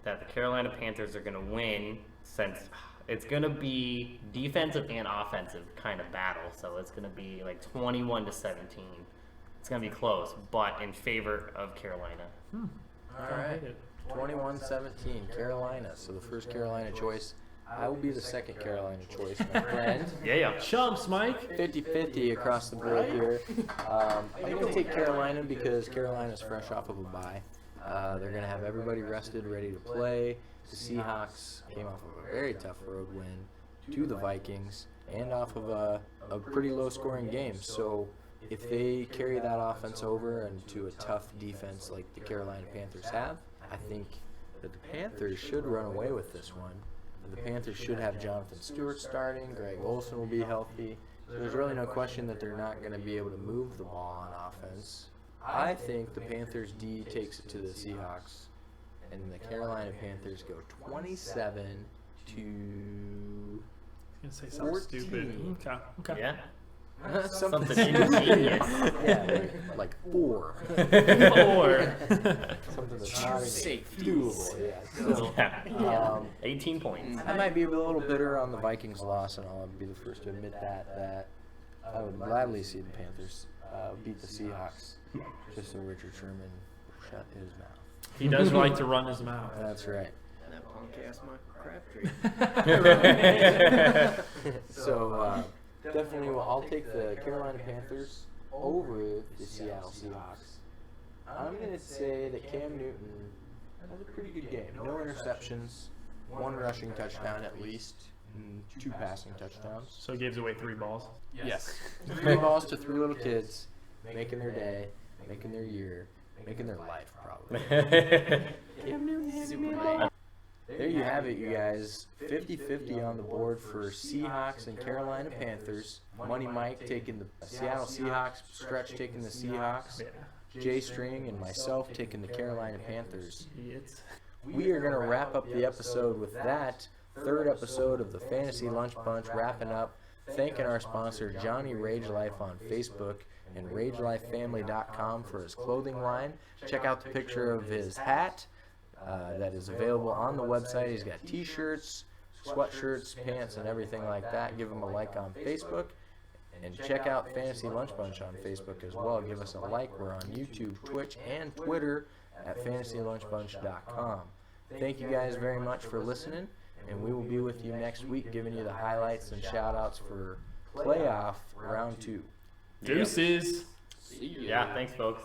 that the Carolina Panthers are going to win, since it's going to be defensive and offensive kind of battle. So it's going to be like 21-17. It's going to be close, but in favor of Carolina. All right. 21-17, Carolina. So the first Carolina choice. I will be the second Carolina choice, my friend. Yeah. Chumps, Mike. 50-50 across the board here. I'm going to take Carolina because Carolina's fresh off of a bye. They're going to have everybody rested, ready to play. The Seahawks came off of a very tough road win to the Vikings and off of a pretty low-scoring game. So if they carry that offense over into a tough defense like the Carolina Panthers have, I think that the Panthers should run away with this one. The Panthers should have Jonathan Stewart starting. Greg Olsen will be healthy. So there's really no question that they're not going to be able to move the ball on offense. I think the Panthers D takes it to the Seahawks, and the Carolina Panthers go 27 to I'm gonna say something 14. stupid. Okay. Yeah. something ingenious. Yeah, like 4. Four. Something that's not even Safety. doable. Yeah. So, Yeah. 18 points. I might be a little bitter on the Vikings loss, and I'll be the first to admit that I would gladly see the Panthers beat the Seahawks just so Richard Sherman shut his mouth. He does like to run his mouth. That's right. And that punk ass Michael Crabtree. So definitely, I'll take the Carolina Panthers over the Seattle Seahawks. I'm going to say that Cam Newton has a pretty good game. No interceptions, 1 rushing touchdown at least, and 2 passing touchdowns. So he gives away 3 balls. Yes. 3 balls to 3 little kids, making their day, making their year, making their life, probably. Cam Newton handed me a ball. there you have it, you guys. 50-50 on the board for Seahawks and Carolina Panthers. Money Mike taking the Seattle Seahawks, Stretch taking the Seahawks, Yeah. Jay String and myself taking the Carolina Panthers. It's We are going to wrap up the episode with that third episode of the Fantasy Lunch Bunch, wrapping up, thanking our sponsor Johnny Rage Life on Facebook and RageLifeFamily.com for his clothing line. Check out the picture of his hat that is available on the website. He's got t-shirts, sweatshirts, pants, and everything like that. Give him a like on Facebook. And check out Fantasy Lunch Bunch on Facebook as well. Give us a like. We're on YouTube, Twitch, and Twitter at FantasyLunchBunch.com. Thank you guys very much for listening, and we will be with you next week giving you the highlights and shout-outs for playoff round 2. deuces. Yeah, thanks, folks.